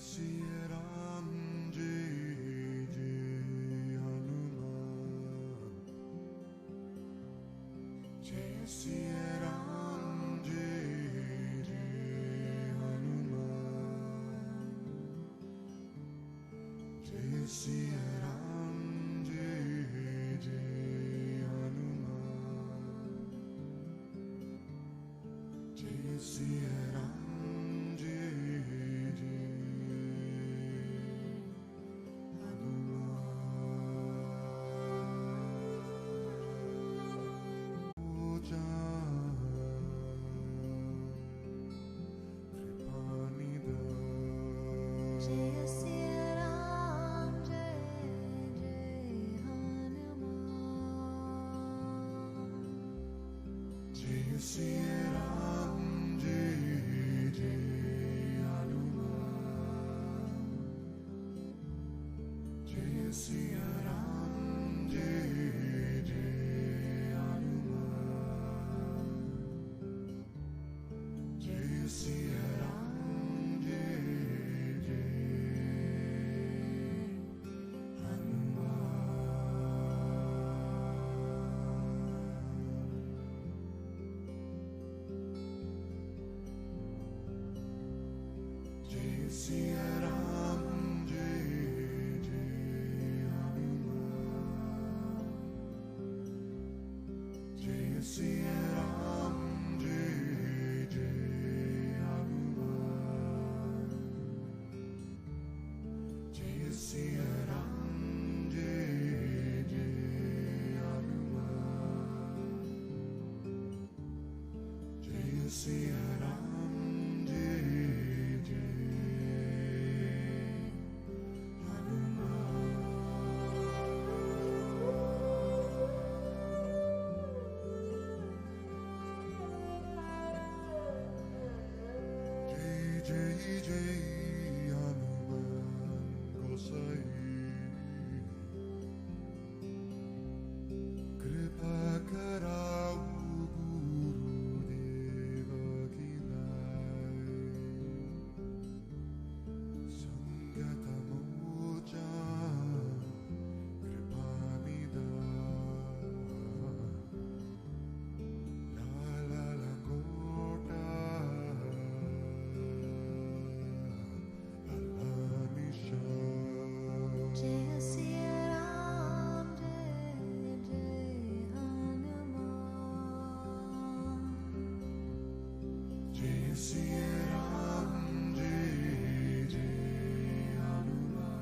Siya Ram Jai Jai Hanuman. Jai Siya Ram Jai Jai Hanuman. Jai Siya Ram Jai Jai Hanuman. Jai Siya Ram Jai Jai Siya Ram Jai Jai Hanuman. Jai Siya Ram Jai Jai Hanuman. Jai Siya Ram Jai Jai Siya Ram Jai Jai Hanuman. Jai Siya Ram Jai Jai Hanuman. Jai Siya Ram Jai Jai Hanuman. Jai Siya Ram Jai Jai Jai Hanuman Gosai. Kripa karau Guru Deva Kinai. Sangata Moja Kripa Nida. La la la Gota. Jai Siya Ram Jai Jai Hanuman. Jai Siya Ram Jai Jai Hanuman.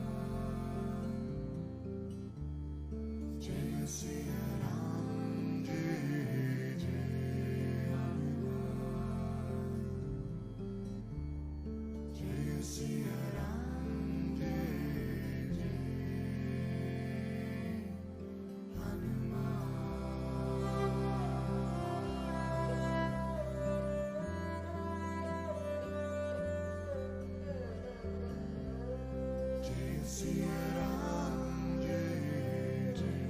Jai Siya Ram Jai Jai Hanuman. Jai Siya Ram Jai Siya Ram Jai Jai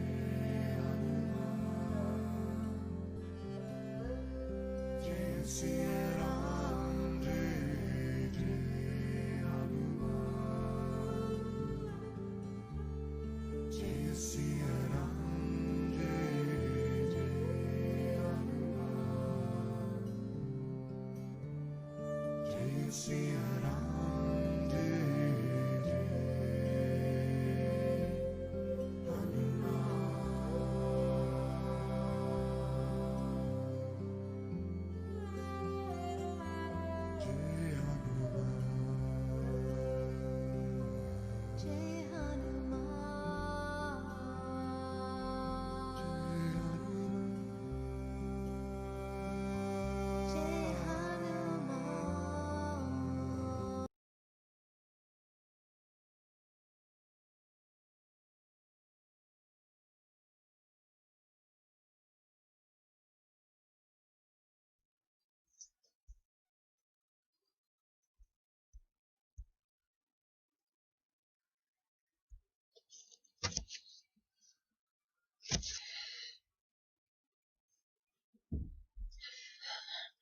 Hanuman. Jai Siya Ram Jai Jai Hanuman. Jai Siya Ram Jai Jai Hanuman. Jai Siya Ram Jai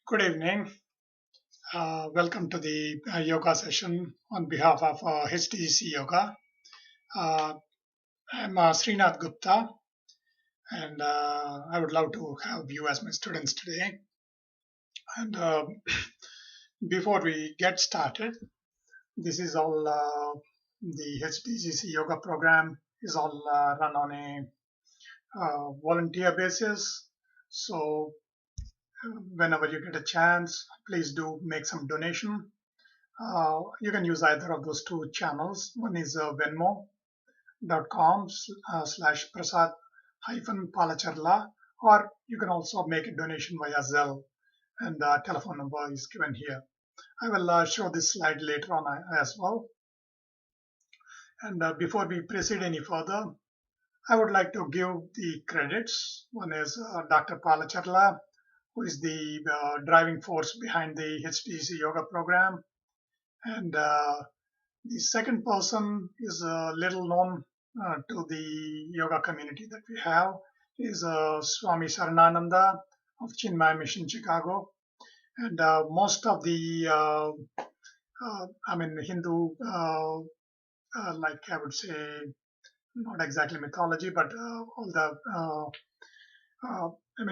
Good evening. Welcome to the yoga session on behalf of HTGC Yoga. Uh, I'm Sreenath Gupta, and I would love to have you as my students today. And before we get started, this is all the HTGC Yoga program is all run on a volunteer basis. So whenever you get a chance, please do make some donation. You can use either of those two channels. One is venmo.com/ prasad hyphen palacharla, or you can also make a donation via Zelle, and the telephone number is given here. I will show this slide later on as well. And before we proceed any further, I would like to give the credits. One is Dr. Palacharla, who is the driving force behind the HTC yoga program. And the second person is little known to the yoga community that we have, is Swami Saranananda of Chinmaya Mission, Chicago. And most of the, Hindu, like I would say, not exactly mythology, but all the,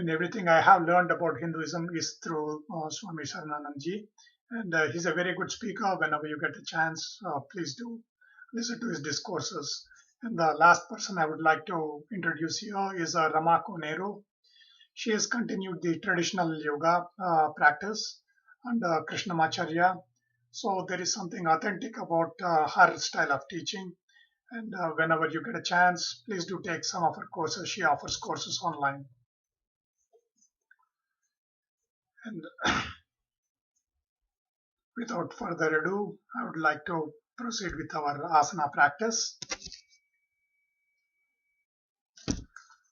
everything I have learned about Hinduism is through Swami Sarananandji. And he's a very good speaker. Whenever you get a chance, please do listen to his discourses. And the last person I would like to introduce here is Rama Koneru. She has continued the traditional yoga practice under Krishnamacharya. So there is something authentic about her style of teaching. And whenever you get a chance, please do take some of her courses. She offers courses online. And without further ado, I would like to proceed with our asana practice.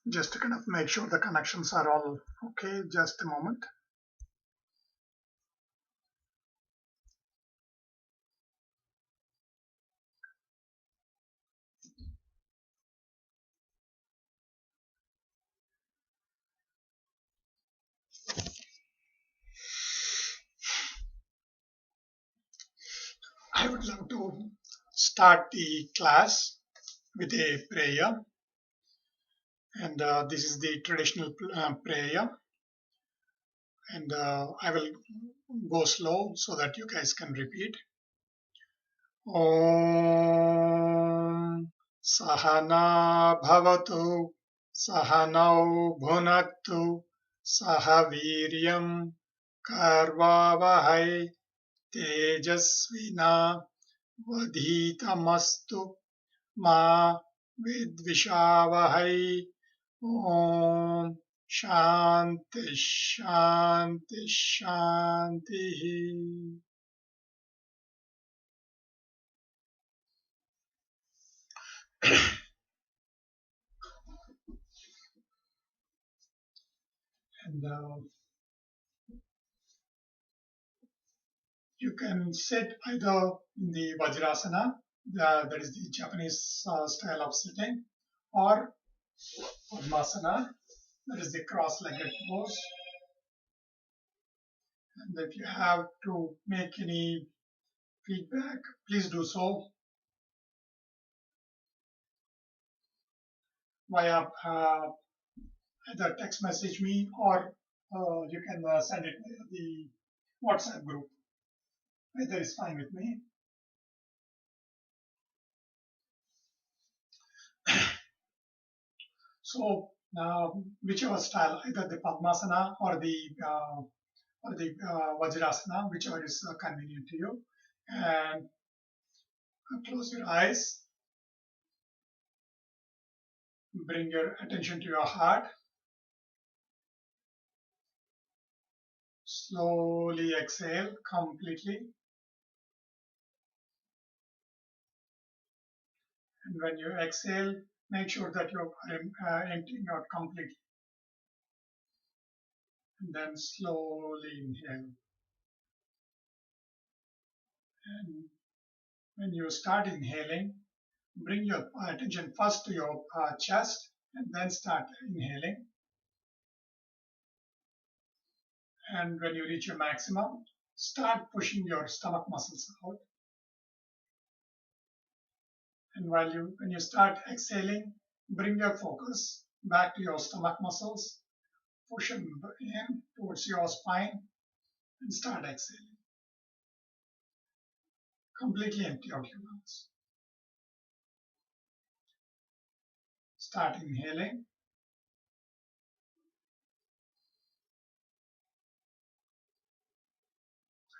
Just to kind of make sure the connections are all okay. Just a moment. I would love to start the class with a prayer. And this is the traditional prayer. And I will go slow so that you guys can repeat. Om Sahana Bhavatu Sahanau Bhunaktu Sahaviryam Karvavahai Tejasvina Vadhitamastu Ma Vidvishavahai. Om Shanti Shanti Shanti. And you can sit either in the Vajrasana, that is the Japanese style of sitting, or Padmasana, that is the cross-legged pose. And if you have to make any feedback, please do so via either text message me, or you can send it via the WhatsApp group. Either is fine with me. So whichever style, either the Padmasana or the Vajrasana, whichever is convenient to you, and close your eyes. Bring your attention to your heart. Slowly exhale completely. And when you exhale, make sure that you are emptying out completely. And then slowly inhale. And when you start inhaling, bring your attention first to your chest and then start inhaling. And when you reach your maximum, start pushing your stomach muscles out. And when you start exhaling, bring your focus back to your stomach muscles, push them in towards your spine, and start exhaling. Completely empty out your lungs. Start inhaling.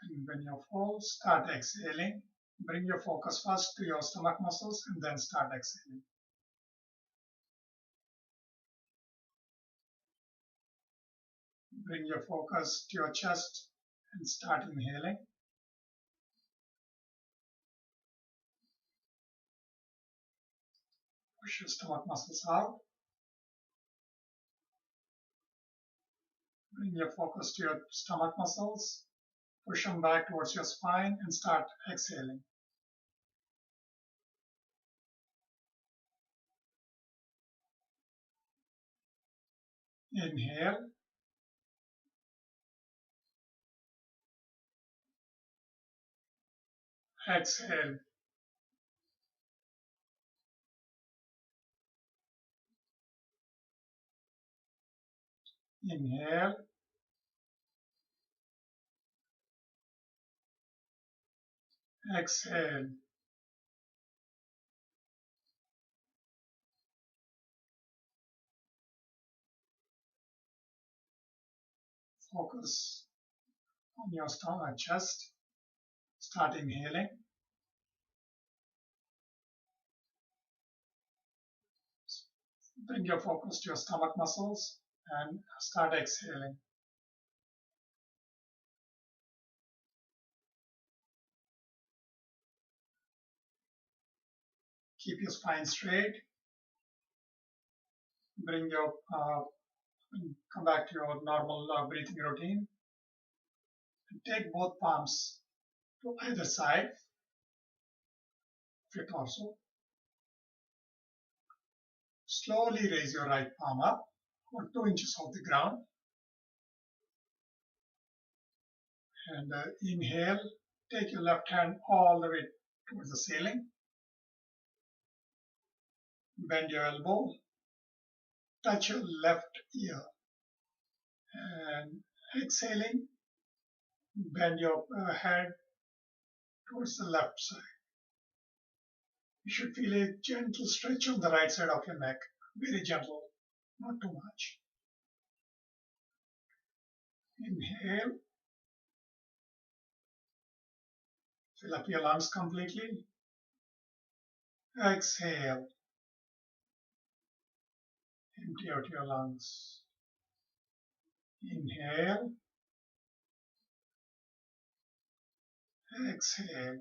And when you're full, start exhaling. Bring your focus first to your stomach muscles and then start exhaling. Bring your focus to your chest and start inhaling. Push your stomach muscles out. Bring your focus to your stomach muscles. Push them back towards your spine and start exhaling. Inhale. Exhale. Inhale. Exhale. Focus on your stomach, chest. Start inhaling. Bring your focus to your stomach muscles and start exhaling. Keep your spine straight. Bring your come back to your normal breathing routine. And take both palms to either side of your torso. Slowly raise your right palm up, about 2 inches off the ground. And inhale, take your left hand all the way towards the ceiling. Bend your elbow, touch your left ear. And exhaling, bend your head towards the left side. You should feel a gentle stretch on the right side of your neck, very gentle, not too much. Inhale, fill up your lungs completely. Exhale, empty out your lungs. Inhale, exhale.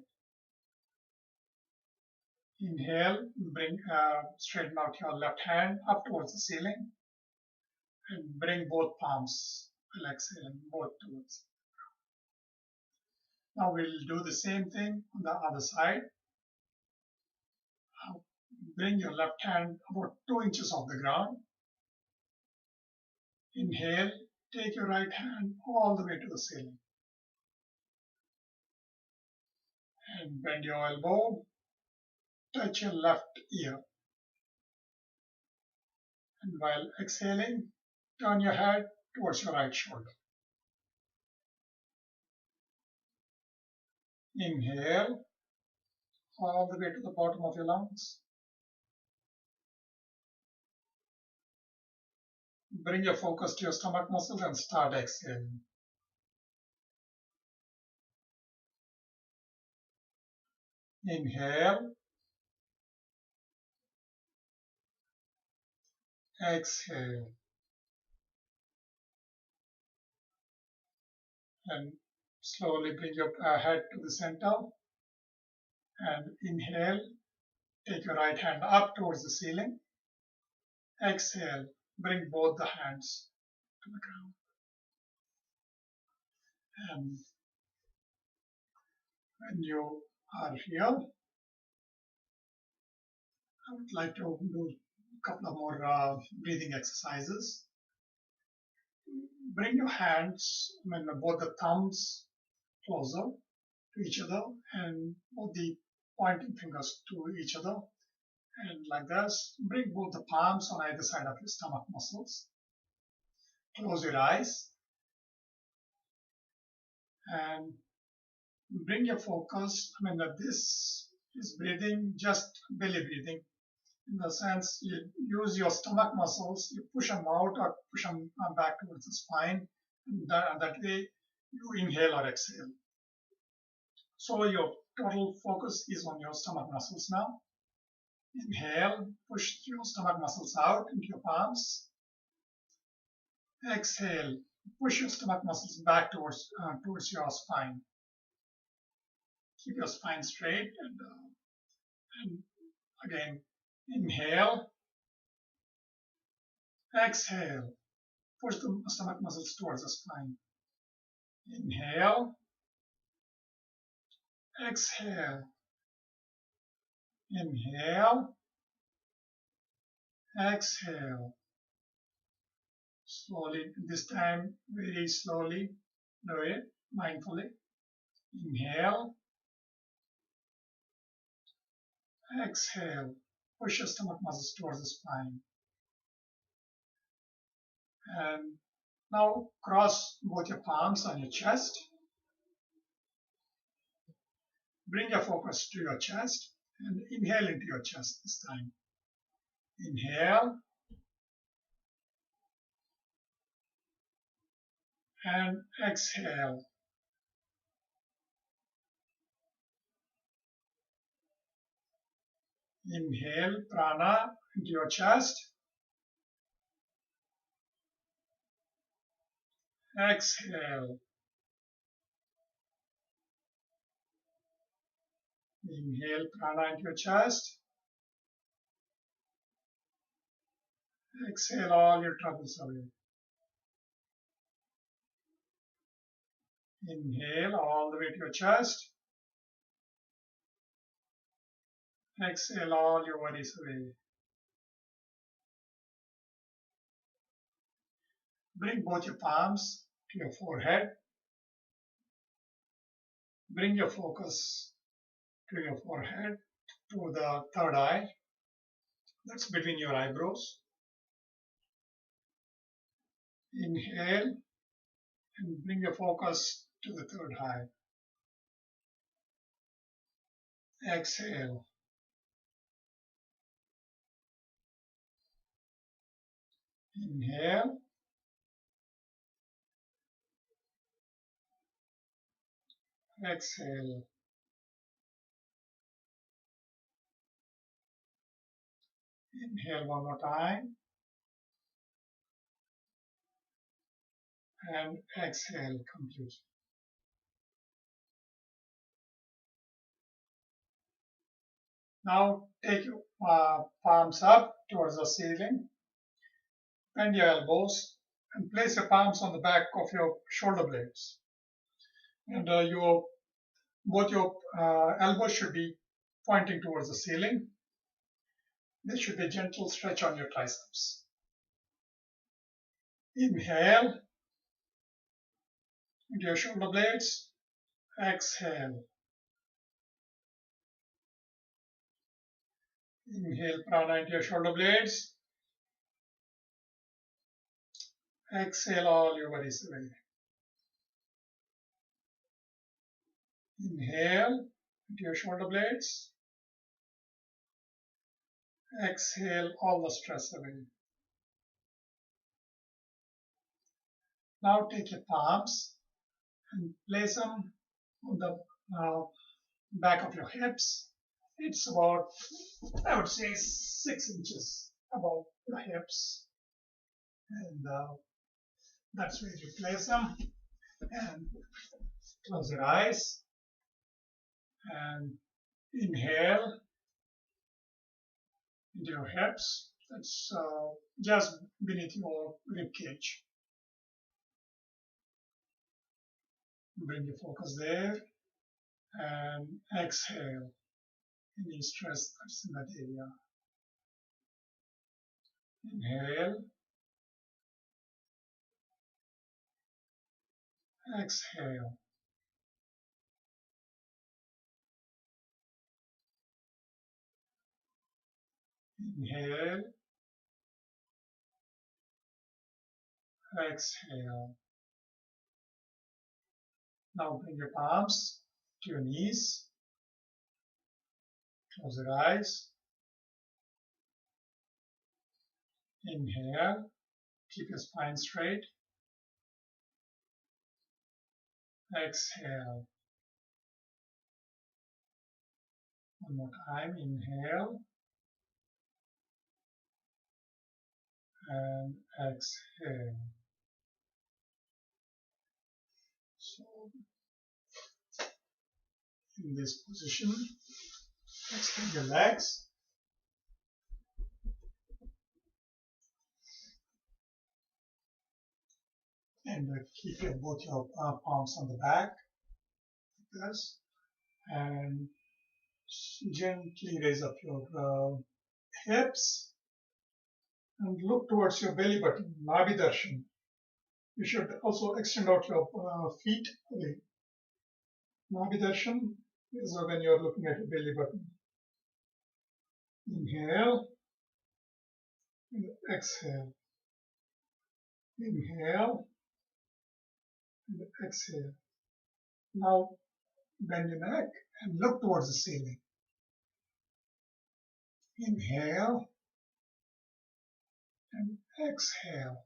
Inhale, straighten out your left hand up towards the ceiling and bring both palms while exhaling, both towards. Now we'll do the same thing on the other side. Bring your left hand about 2 inches off the ground. Inhale, take your right hand all the way to the ceiling. And bend your elbow, touch your left ear. And while exhaling, turn your head towards your right shoulder. Inhale, all the way to the bottom of your lungs. Bring your focus to your stomach muscles and start exhaling. Inhale, exhale. And slowly bring your head to the center. And inhale, take your right hand up towards the ceiling. Exhale, bring both the hands to the ground. And when you are here, I would like to do a couple of more breathing exercises. Bring your hands, both the thumbs closer to each other and both the pointing fingers to each other. And like this, bring both the palms on either side of your stomach muscles. Close your eyes and bring your focus. This is breathing, just belly breathing. In the sense, you use your stomach muscles, you push them out or push them back towards the spine. And that way, you inhale or exhale. So your total focus is on your stomach muscles now. Inhale, push your stomach muscles out into your palms. Exhale, push your stomach muscles back towards your spine. Keep your spine straight and again, inhale, exhale, push the stomach muscles towards the spine. Inhale, exhale, inhale, exhale. Slowly, this time very slowly, do it mindfully. Inhale, exhale, push your stomach muscles towards the spine. And now cross both your palms on your chest. Bring your focus to your chest and inhale into your chest this time. Inhale and exhale. Inhale prana into your chest. Exhale. Inhale prana into your chest. Exhale all your troubles away. Inhale all the way to your chest. Exhale all your worries away. Bring both your palms to your forehead. Bring your focus to your forehead, to the third eye. That's between your eyebrows. Inhale and bring your focus to the third eye. Exhale. Inhale. Exhale. Inhale one more time. And exhale completely. Now take your palms up towards the ceiling. Bend your elbows and place your palms on the back of your shoulder blades. And both your elbows should be pointing towards the ceiling. There should be a gentle stretch on your triceps. Inhale into your shoulder blades. Exhale. Inhale prana into your shoulder blades. Exhale all your worries away. Inhale into your shoulder blades. Exhale all the stress away. Now take your palms and place them on the back of your hips. It's about, I would say, 6 inches above the hips. And that's where you place them. And close your eyes. And inhale into your hips. That's just beneath your rib cage. Bring your focus there. And exhale any stress that's in that area. Inhale. Exhale. Inhale, exhale. Now bring your palms to your knees. Close your eyes. Inhale, keep your spine straight. Exhale. One more time. Inhale and exhale. So in this position, extend your legs. And keep both your palms on the back, like this, and gently raise up your hips and look towards your belly button, Nabhi Darshan. You should also extend out your feet away. Nabhi Darshan is when you're looking at your belly button. Inhale and exhale. Inhale and exhale. Now bend your neck and look towards the ceiling. Inhale and exhale.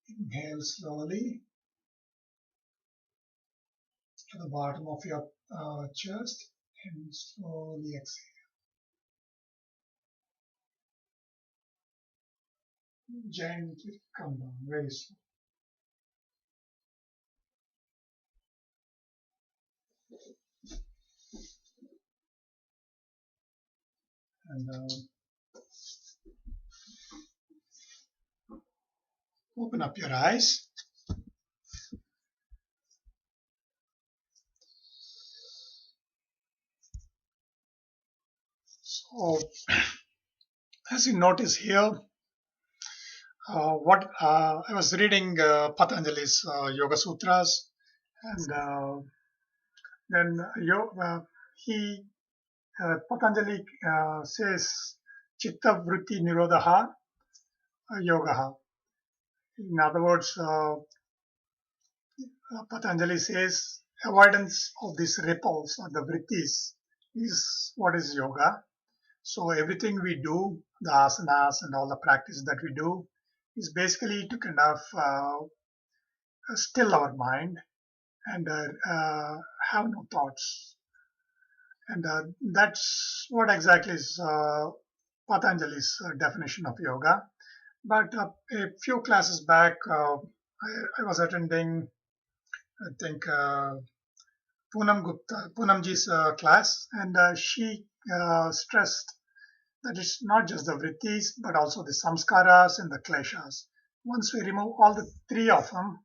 Inhale slowly to the bottom of your chest and slowly exhale. Gently come down, very slow. And open up your eyes. So, as you notice here, I was reading Patanjali's Yoga Sutras, and then he Patanjali says Chitta Vritti Nirodha Yoga. In other words, Patanjali says avoidance of these ripples or the vrittis is what is yoga. So everything we do, the asanas and all the practice that we do, is basically to kind of still our mind and have no thoughts. And that's what exactly is Patanjali's definition of yoga. But a few classes back, I was attending, I think, Poonamji's class, and she stressed that it's not just the vrittis, but also the samskaras and the kleshas. Once we remove all the three of them,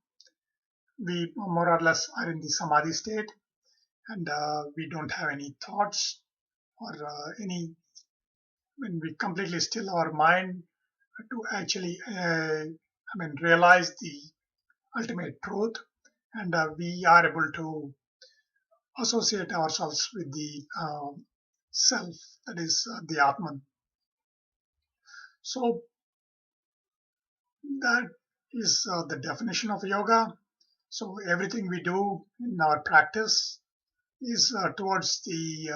we more or less are in the samadhi state, and we don't have any thoughts or when we completely still our mind to actually, realize the ultimate truth, and we are able to associate ourselves with the self, that is the Atman. So that is the definition of yoga. So everything we do in our practice is towards the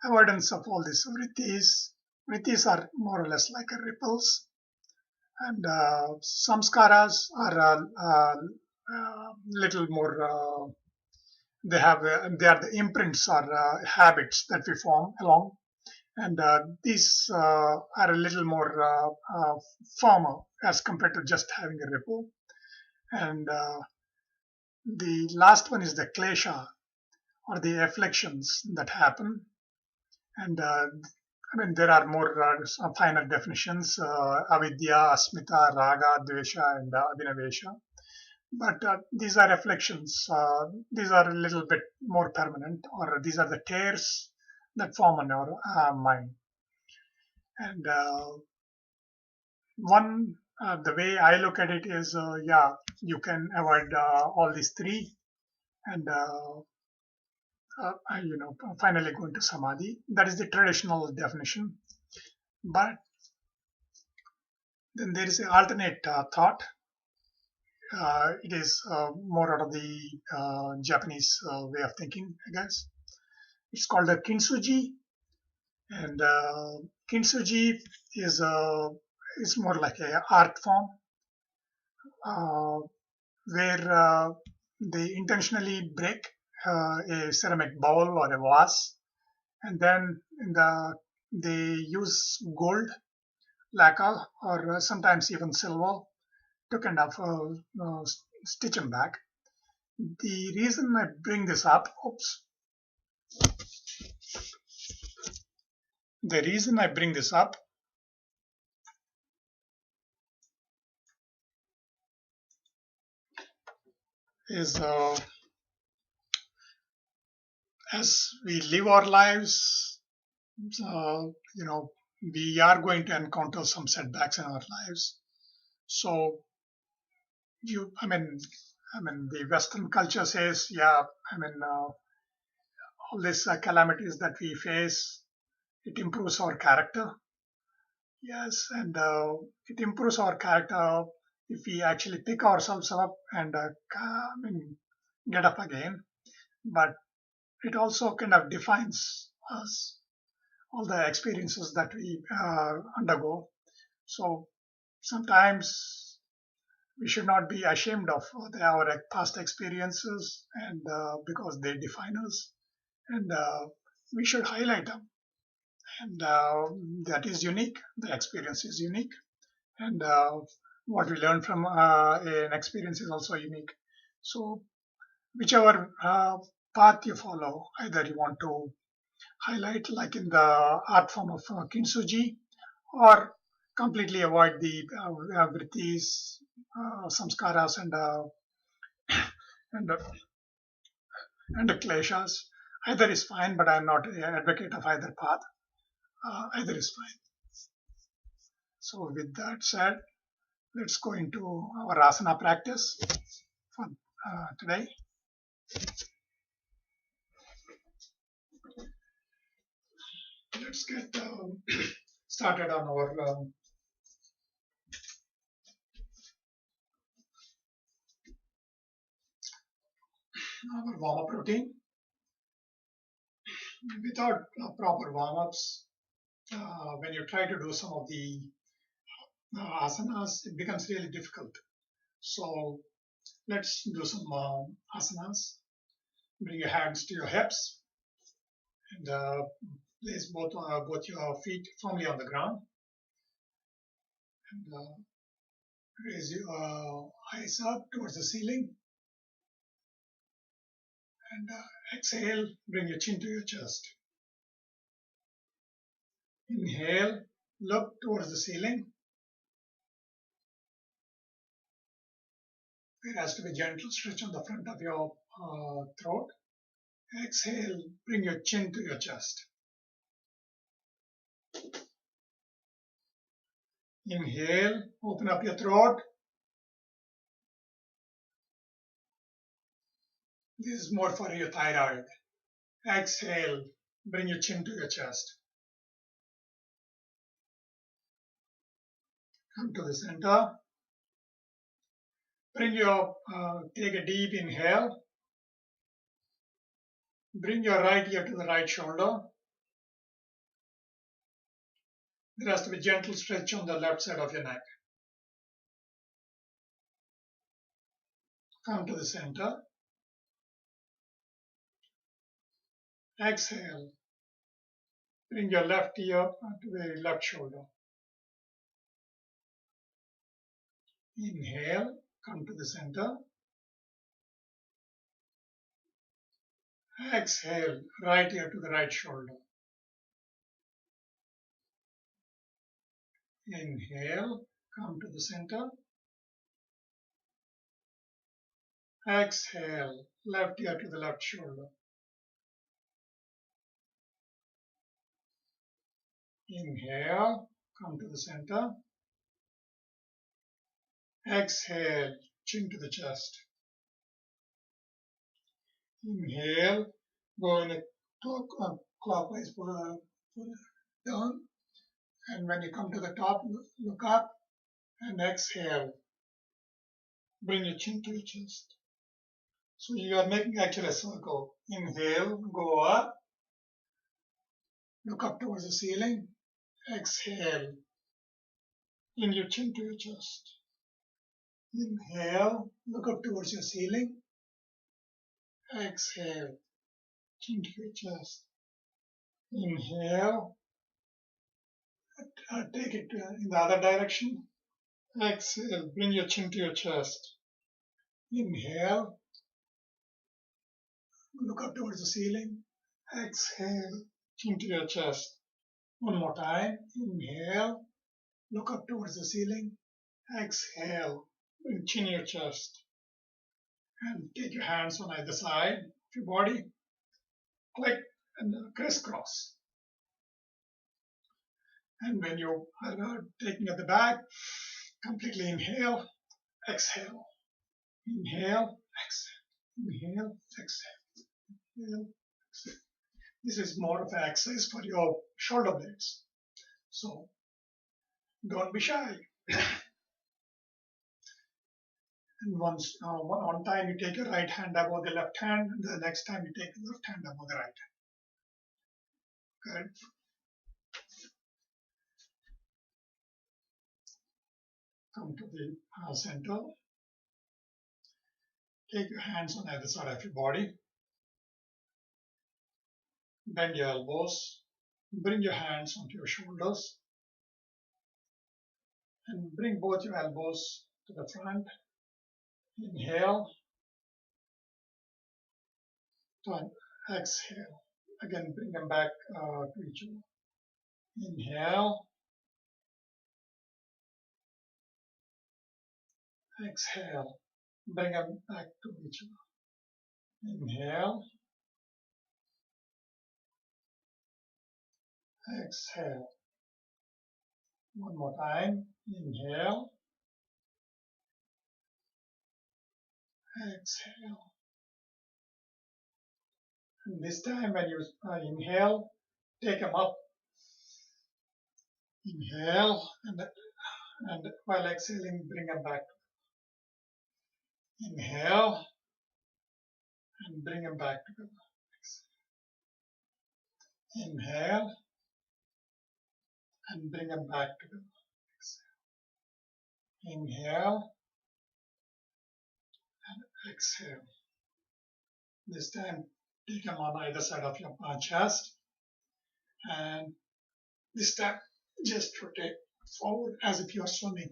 avoidance of all these vrittis. Vrittis are more or less like ripples, and samskaras are a little more. They are the imprints or habits that we form along, and these are a little more firmer as compared to just having a ripple. And the last one is the klesha, or the afflictions that happen. And there are more finer definitions: avidya, asmita, raga, dvesha, and abhinavesha. But these are afflictions. These are a little bit more permanent, or these are the tears that form on our mind. And the way I look at it is, you can avoid all these three, and finally go into samadhi. That is the traditional definition. But then there is an alternate thought. It is more out of the Japanese way of thinking, I guess. It's called a kintsugi, and kintsugi is more like a art form uh, where they intentionally break a ceramic bowl or a vase, and then they use gold lacquer or sometimes even silver to kind of stitch them back. The reason I bring this up, the reason I bring this up is as we live our lives, we are going to encounter some setbacks in our lives. So the Western culture says, yeah, all these calamities that we face, it improves our character. Yes, and it improves our character if we actually pick ourselves up and get up again. But it also kind of defines us, all the experiences that we undergo. So sometimes we should not be ashamed of our past experiences, and because they define us, and we should highlight them. And that is unique. The experience is unique, and what we learn from an experience is also unique. So whichever path you follow, either you want to highlight, like in the art form of kintsugi, or completely avoid the vrittis, samskaras, and and the kleshas. Either is fine, but I'm not an advocate of either path. Either is fine. So with that said, let's go into our asana practice for today. Let's get started on our warm-up routine. Without proper warm-ups, when you try to do some of the asanas, it becomes really difficult. So let's do some asanas. Bring your hands to your hips and place both your feet firmly on the ground. And raise your eyes up towards the ceiling. And exhale, bring your chin to your chest. Inhale, look towards the ceiling. There has to be gentle stretch on the front of your throat. Exhale, bring your chin to your chest. Inhale, open up your throat. This is more for your thyroid. Exhale, bring your chin to your chest. Come to the center. Take a deep inhale. Bring your right ear to the right shoulder. There has to be gentle stretch on the left side of your neck. Come to the center. Exhale. Bring your left ear to the left shoulder. Inhale, come to the center. Exhale, right ear to the right shoulder. Inhale, come to the center. Exhale, left ear to the left shoulder. Inhale, come to the center. Exhale, chin to the chest. Inhale, Go in a clockwise down, and when you come to the top, look up and exhale. Bring your chin to your chest. So you are making actually a circle. Inhale, go up, look up towards the ceiling. Exhale, bring your chin to your chest. Inhale, look up towards your ceiling. Exhale, chin to your chest. Inhale, take it in the other direction. Exhale, bring your chin to your chest. Inhale, look up towards the ceiling. Exhale, chin to your chest. One more time. Inhale, look up towards the ceiling. Exhale, bring chin to your chest. And take your hands on either side of your body. Click and crisscross. And when you are taking at the back, completely inhale, exhale. Inhale, exhale. Inhale, exhale. Inhale, exhale. This is more of an exercise for your shoulder blades. So don't be shy. And once one time you take your right hand above the left hand, and the next time you take the left hand above the right hand. Good. Come to the center. Take your hands on either side of your body. Bend your elbows. Bring your hands onto your shoulders. And bring both your elbows to the front. Inhale. Turn. Exhale. Again, bring them back to each other. Inhale. Exhale. Bring them back to each other. Inhale. Exhale. One more time. Inhale. Exhale. And this time when you inhale, take them up. Inhale, and while exhaling, bring them back. Inhale, and bring them back together. Inhale, and bring them back together. Inhale, and exhale. This time, take them on either side of your chest. And this time, just rotate forward as if you're swimming.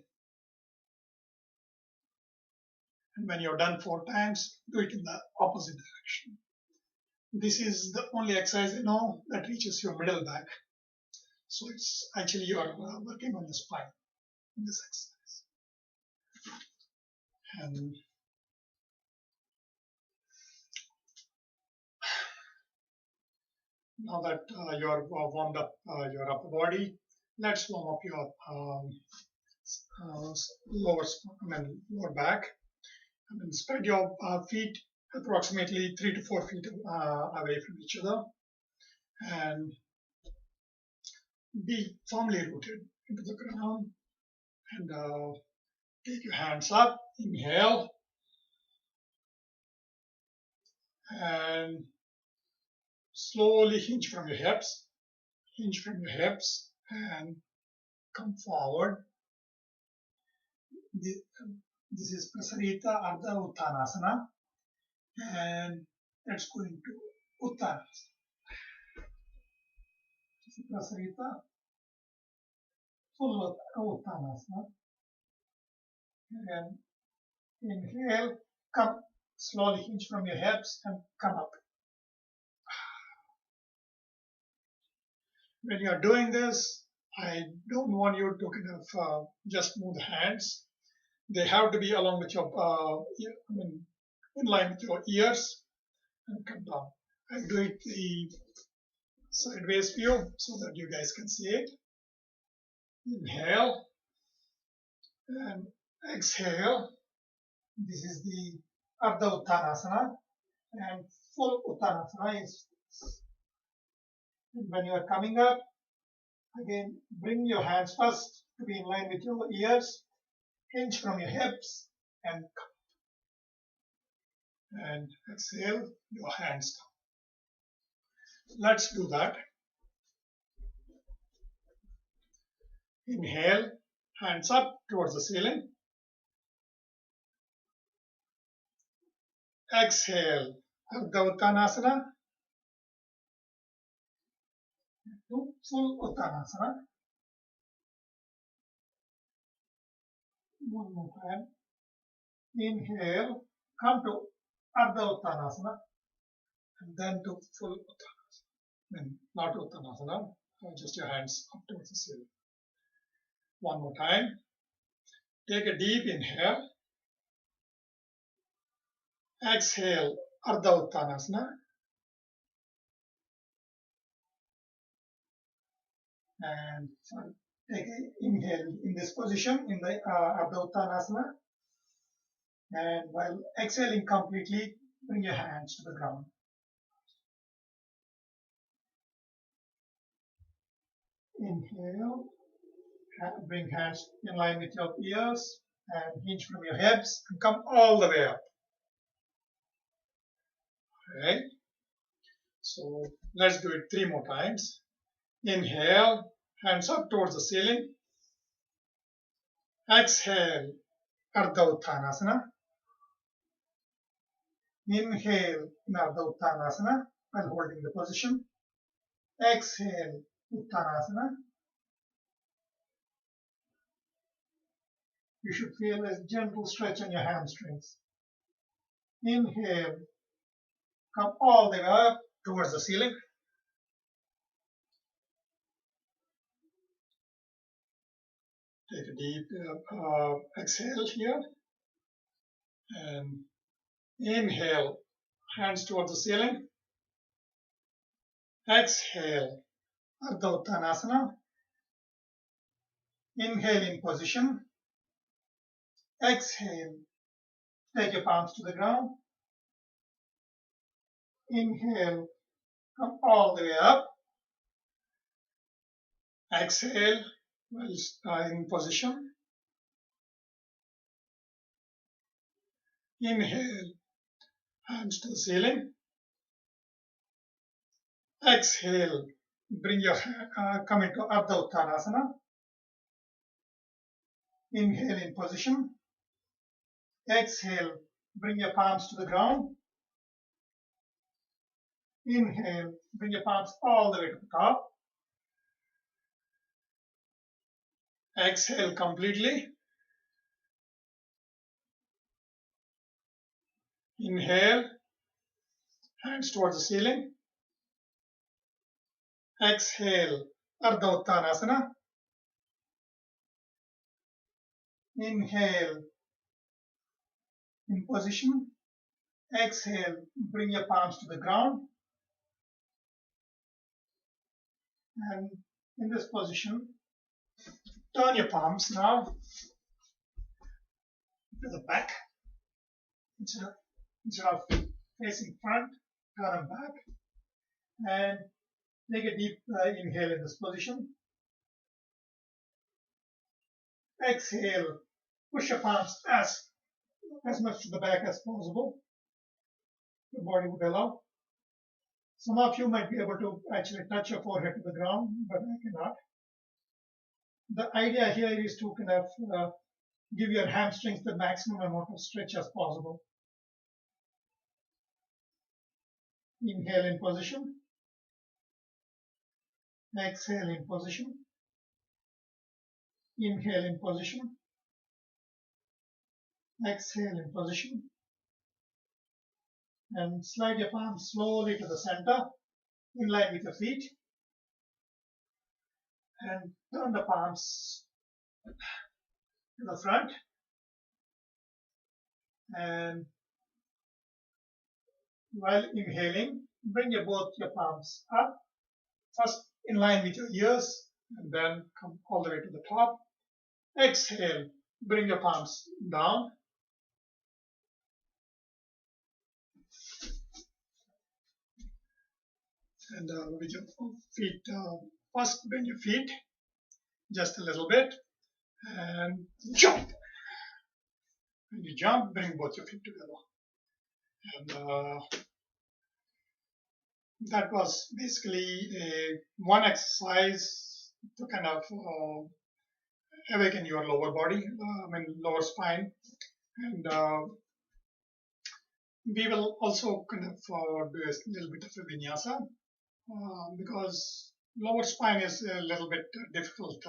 And when you're done 4 times, do it in the opposite direction. This is the only exercise I know that reaches your middle back. So it's actually you're working on your spine in this exercise. And now that you're warmed up your upper body, let's warm up your lower back. And then spread your feet approximately 3 to 4 feet away from each other, and be firmly rooted into the ground. And take your hands up. Inhale, and slowly hinge from your hips. Hinge from your hips and come forward. This is Prasarita Ardha Uttanasana, and let's go into Uttanasana. This is Prasarita, full Uttanasana. And inhale, come slowly hinge from your hips and come up. When you are doing this, I don't want you to kind of just move the hands. They have to be along with your, in line with your ears, and come down. I'll do it the sideways view so that you guys can see it. Inhale and exhale. This is the Ardha Uttanasana, and full Uttanasana is And when you are coming up, again, bring your hands first to be in line with your ears, hinge from your hips, and come. And exhale, your hands down. Let's do that. Inhale, hands up towards the ceiling. Exhale, Ardha Uttanasana to full Uttanasana. One more time. Inhale, come to Ardha Uttanasana, and then to full Uttanasana. And not Uttanasana, just your hands up towards the ceiling. One more time. Take a deep inhale. Exhale, Ardha Uttanasana. And take an inhale in this position in the Ardha Uttanasana. And while exhaling completely, bring your hands to the ground. Inhale, bring hands in line with your ears and hinge from your hips and come all the way up. Okay, so let's do it 3 more times. Inhale, hands up towards the ceiling. Exhale, Ardha Uttanasana. Inhale in Ardha Uttanasana while holding the position. Exhale, Uttanasana. You should feel a gentle stretch on your hamstrings. Inhale, come all the way up towards the ceiling. Take a deep exhale here. And inhale, hands towards the ceiling. Exhale, Ardha Uttanasana. Inhale in position. Exhale, take your palms to the ground. Inhale, come all the way up. Exhale, while in position. Inhale, hands to the ceiling. Exhale, bring your come into Ardha Uttanasana. Inhale in position. Exhale, bring your palms to the ground. Inhale, bring your palms all the way to the top. Exhale completely. Inhale, hands towards the ceiling. Exhale, Ardha Uttanasana. Inhale in position. Exhale, bring your palms to the ground. And in this position, turn your palms now to the back. Instead of facing front, turn them back. And take a deep inhale in this position. Exhale, push your palms as much to the back as possible. Your body would allow. Some of you might be able to actually touch your forehead to the ground, but I cannot. The idea here is to kind of give your hamstrings the maximum amount of stretch as possible. Inhale in position. Exhale in position. Inhale in position. Exhale in position. And slide your palms slowly to the center, in line with your feet. And turn the palms to the front. And while inhaling, bring both your palms up, first in line with your ears, and then come all the way to the top. Exhale, bring your palms down. And with your feet, first bend your feet just a little bit and jump. When you jump, bring both your feet together. And that was basically one exercise to kind of awaken your lower body, lower spine. And we will also kind of do a little bit of a vinyasa because lower spine is a little bit difficult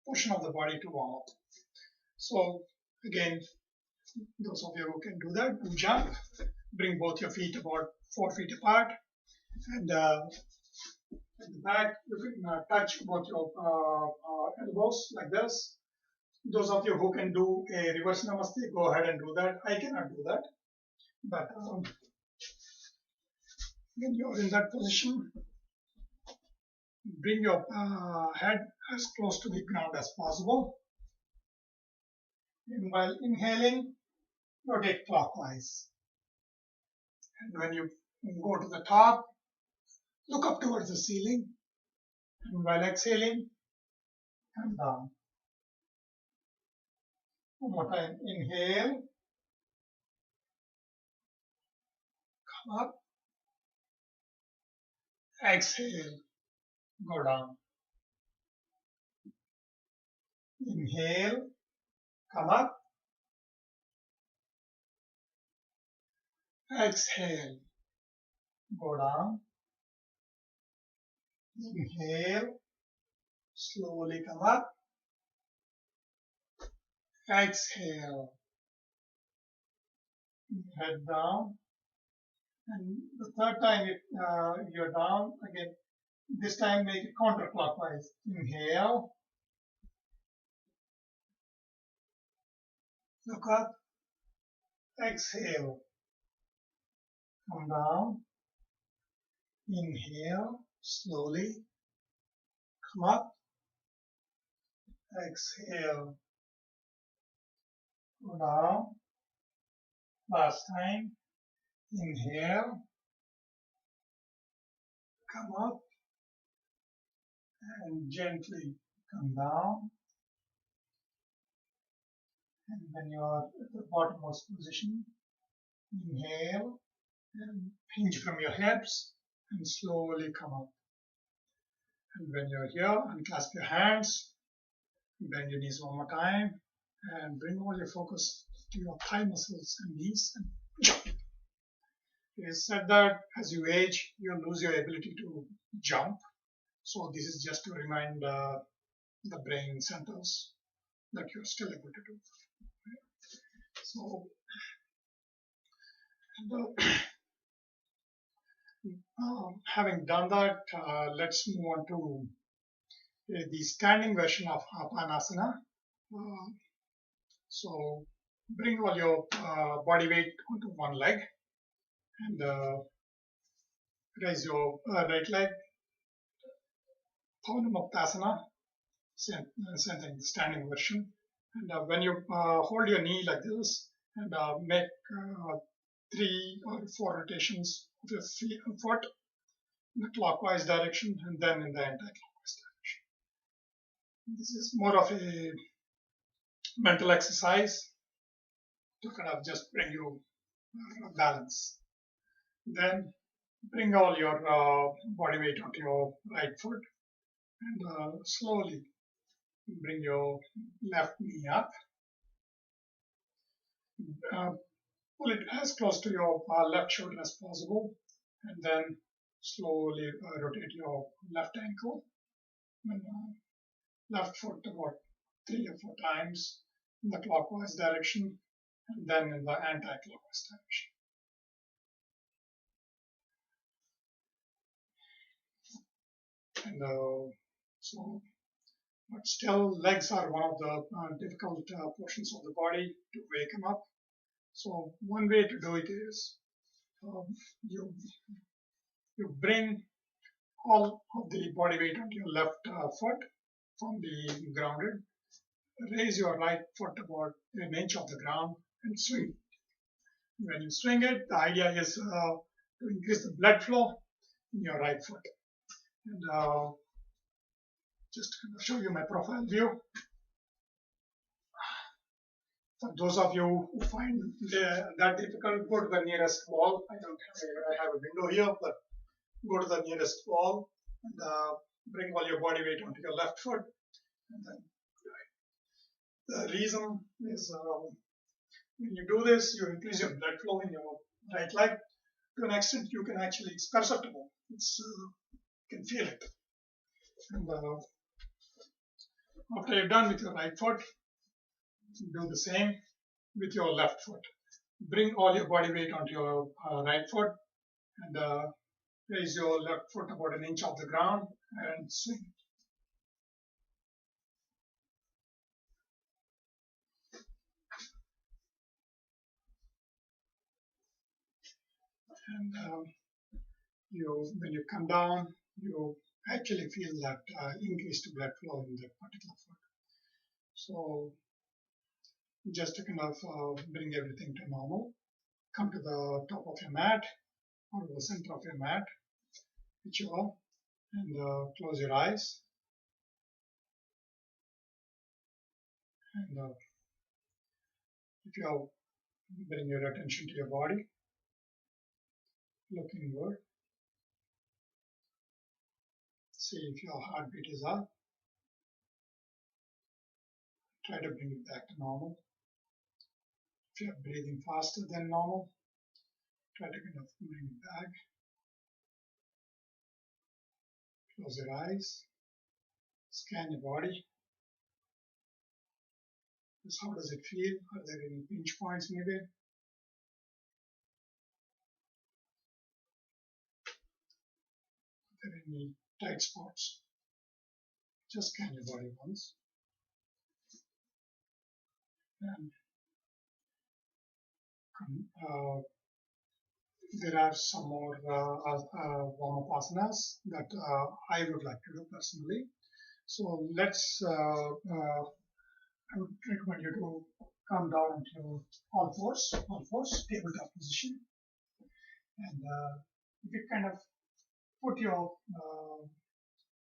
portion of the body to warm up. So again, those of you who can do that, do jump, bring both your feet about 4 feet apart, and at the back you can touch both your elbows like this. Those of you who can do a reverse namaste, go ahead and do that. I cannot do that, but when you're in that position, bring your head as close to the ground as possible. And while inhaling, rotate clockwise. And when you go to the top, look up towards the ceiling. And while exhaling, come down. One more time. Inhale, come up. Exhale, go down. Inhale, come up. Exhale, go down. Inhale, slowly come up. Exhale, head down. And the third time you're down, again, this time make it counterclockwise. Inhale, look up, exhale, come down, inhale, slowly, come up, exhale, go down, last time, inhale, come up, and gently come down. And when you are at the bottommost position, inhale and hinge from your hips and slowly come up. And when you're here, unclasp your hands, bend your knees one more time, and bring all your focus to your thigh muscles and knees and jump. It is said that as you age, you lose your ability to jump. So this is just to remind the brain centers that you're still able to do. So, having done that, let's move on to the standing version of Apanasana. So bring all your body weight onto one leg and raise your right leg, Pavanamuktasana, same thing, standing version. And when you hold your knee like this and make 3 or 4 rotations of your foot in the clockwise direction and then in the anti-clockwise direction. This is more of a mental exercise to kind of just bring you balance. Then bring all your body weight onto your right foot and slowly bring your left knee up. Pull it as close to your left shoulder as possible, and then slowly rotate your left ankle and left foot about 3 or 4 times in the clockwise direction and then in the anti-clockwise direction. And but still legs are one of the difficult portions of the body to wake them up. So one way to do it is you bring all of the body weight onto your left foot from the grounded. Raise your right foot about 1 inch off the ground and swing. When you swing it, the idea is to increase the blood flow in your right foot. And just to show you my profile view. For those of you who find that difficult, go to the nearest wall. I have a window here, but go to the nearest wall and bring all your body weight onto your left foot. And then the reason is when you do this, you increase your blood flow in your right leg. To an extent, you can actually, it's perceptible. It's you can feel it. And after you're done with your right foot, do the same with your left foot. Bring all your body weight onto your right foot and raise your left foot about 1 inch off the ground and swing. And when you come down, you actually feel that increased blood flow in that particular foot. So just to kind of bring everything to normal, come to the top of your mat or the center of your mat, which you are, and close your eyes. And if you bring your attention to your body, look inward, see if your heartbeat is up, try to bring it back to normal. If you're breathing faster than normal, try to kind of bring it back. Close your eyes, scan your body. Just how does it feel? Are there any pinch points anywhere? Are there any tight spots? Just scan your body once. And there are some more warm-up asanas that I would like to do personally. So let's, I would recommend you to come down into all fours, tabletop position. And if you kind of put your,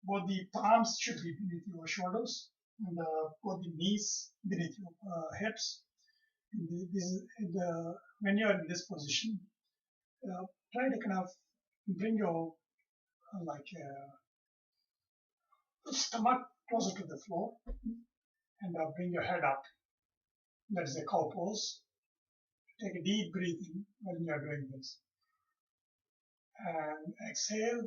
both the palms should be beneath your shoulders and both the knees beneath your hips. When you're in this position, try to kind of bring your stomach closer to the floor and bring your head up. That is a cow pose. Take a deep breathing when you are doing this. And exhale,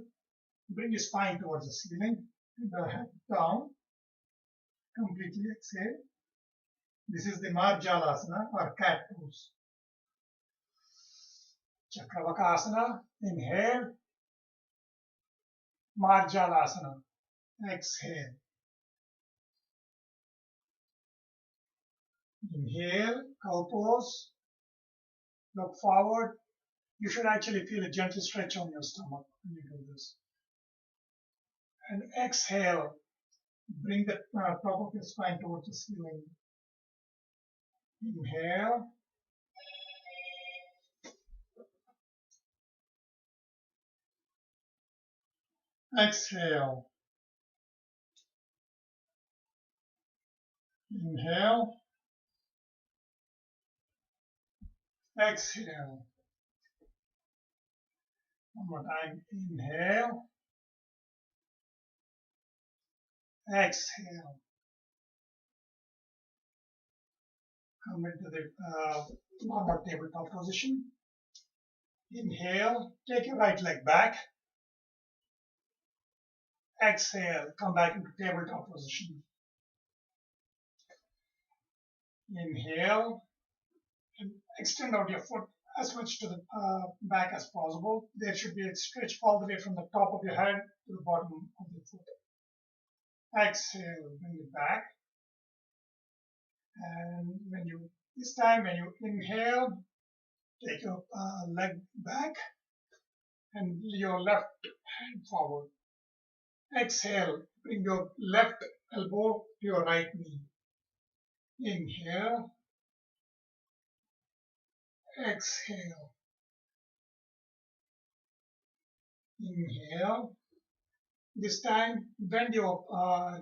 bring your spine towards the ceiling, the head down, completely exhale. This is the Marjalasana or cat pose. Chakravakasana, inhale. Marjalasana, exhale. Inhale, cow pose. Look forward. You should actually feel a gentle stretch on your stomach when you do this. And exhale. Bring the top of your spine towards the ceiling. Inhale. Exhale. Inhale. Exhale. One more time. Inhale. Exhale. Come into the normal tabletop position. Inhale. Take your right leg back. Exhale. Come back into tabletop position. Inhale. And extend out your foot as much to the back as possible. There should be a stretch all the way from the top of your head to the bottom of the foot. Exhale, bring it back. And this time when you inhale, take your leg back and your left hand forward. Exhale, bring your left elbow to your right knee. Inhale. Exhale. Inhale. This time, bend your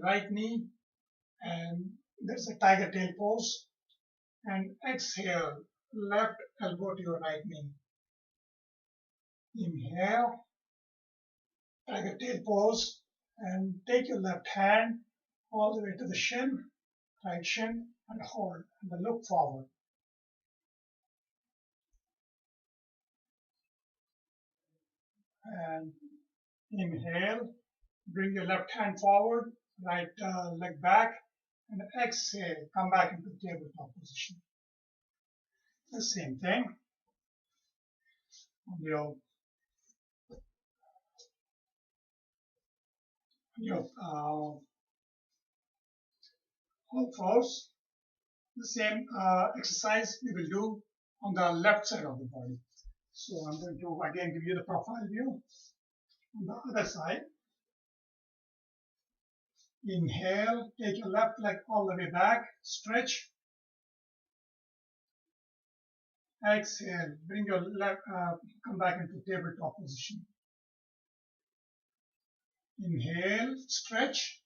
right knee, and there's a tiger tail pose. And exhale, left elbow to your right knee. Inhale, tiger tail pose, and take your left hand all the way to the shin, right shin, and hold, and then look forward. And inhale, bring your left hand forward, right leg back, and exhale, come back into tabletop position. The same thing on your all fours. The same exercise we will do on the left side of the body. So I'm going to again give you the profile view on the other side. Inhale, take your left leg all the way back, stretch. Exhale, bring your left, come back into tabletop position. Inhale, stretch.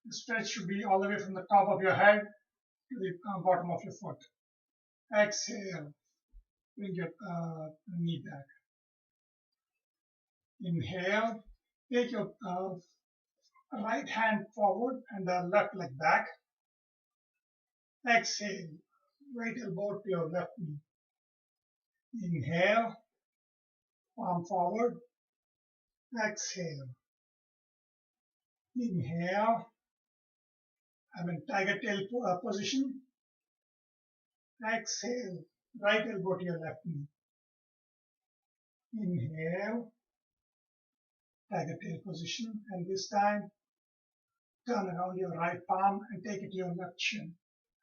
The stretch should be all the way from the top of your head to the bottom of your foot. Exhale, bring your knee back. Inhale, take your right hand forward and the left leg back. Exhale, right elbow to your left knee. Inhale, palm forward. Exhale. Inhale. I'm in tiger tail position. Exhale, right elbow to your left knee. Inhale, tiger tail position, and this time turn around your right palm and take it to your left shin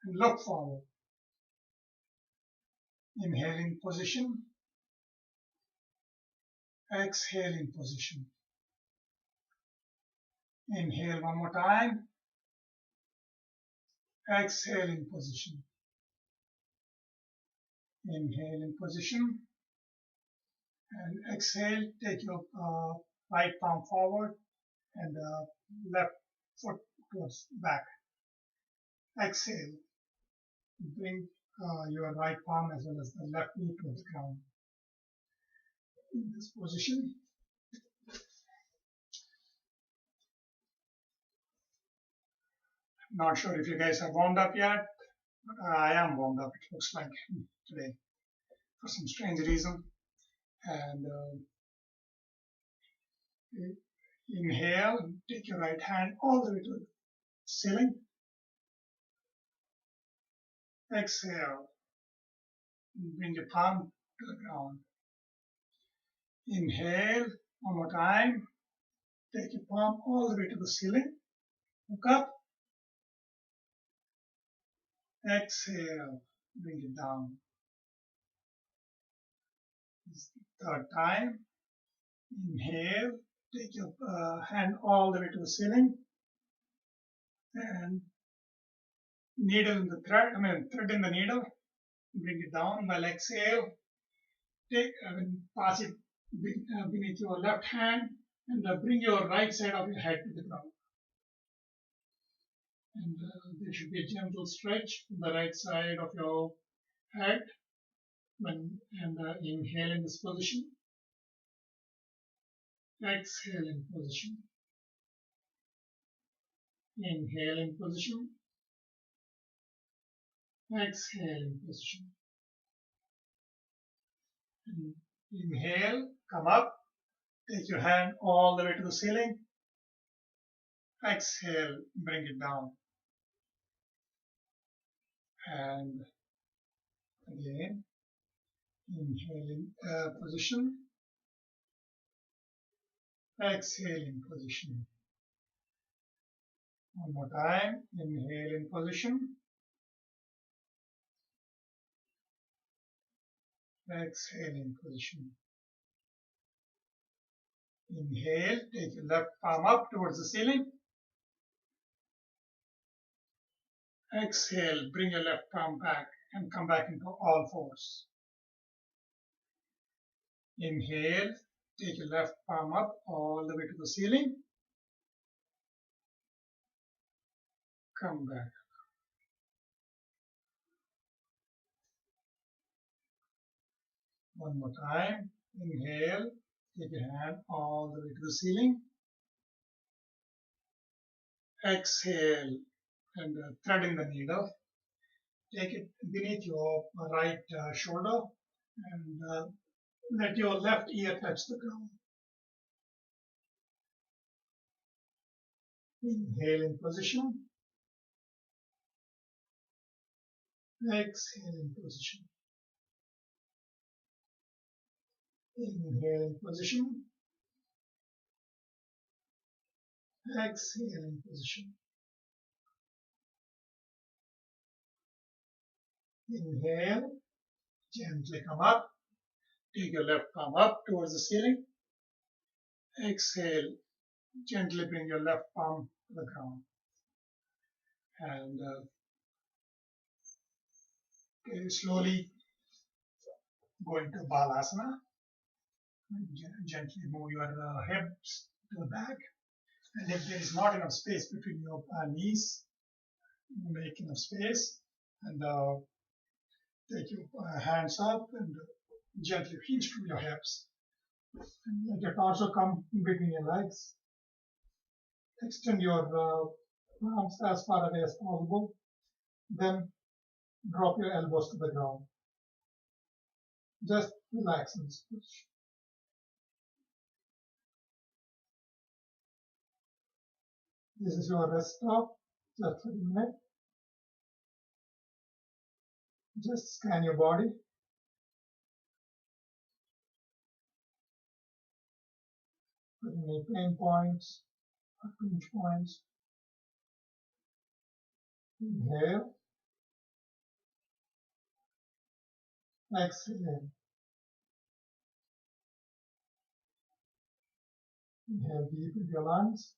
and look forward. Inhale in position. Exhale in position. Inhale one more time. Exhale in position. Inhale in position. And exhale, take your right palm forward and left foot towards back. Exhale. Bring your right palm as well as the left knee towards the ground. In this position, not sure if you guys are warmed up yet, but I am warmed up, it looks like, today for some strange reason. And inhale, take your right hand all the way to the ceiling. Exhale, bring your palm to the ground. Inhale, one more time. Take your palm all the way to the ceiling. Look up. Exhale, bring it down. This is the third time. Inhale, take your hand all the way to the ceiling. And needle in the thread, thread in the needle. Bring it down while exhale. Pass it beneath your left hand and bring your right side of your head to the ground. And there should be a gentle stretch from the right side of your head and inhale in this position. Exhale in position. Inhale in position. Exhale in position. And inhale, come up. Take your hand all the way to the ceiling. Exhale, bring it down. And again, inhale in position. Exhale in position. One more time. Inhale in position. Exhale in position. Inhale, take your left palm up towards the ceiling. Exhale, bring your left palm back and come back into all fours. Inhale, Take your left palm up all the way to the ceiling. Come back. One more time. Inhale. Take your hand all the way to the ceiling. Exhale and threading the needle. Take it beneath your right shoulder and let your left ear touch the ground. Inhale in position. Exhale in position. Inhale in position. Exhale in position. Inhale. Gently come up. Take your left palm up towards the ceiling. Exhale. Gently bring your left palm to the ground. And slowly go into Balasana. Gently move your hips to the back. And if there is not enough space between your knees, make enough space and take your hands up and gently hinge through your hips. And let your torso come in between your legs. Extend your arms as far away as possible. Then drop your elbows to the ground. Just relax in this position. This is your rest stop, just for a minute. Just scan your body. Any pain points or pinch points. Inhale. Exhale. Inhale deep into your lungs.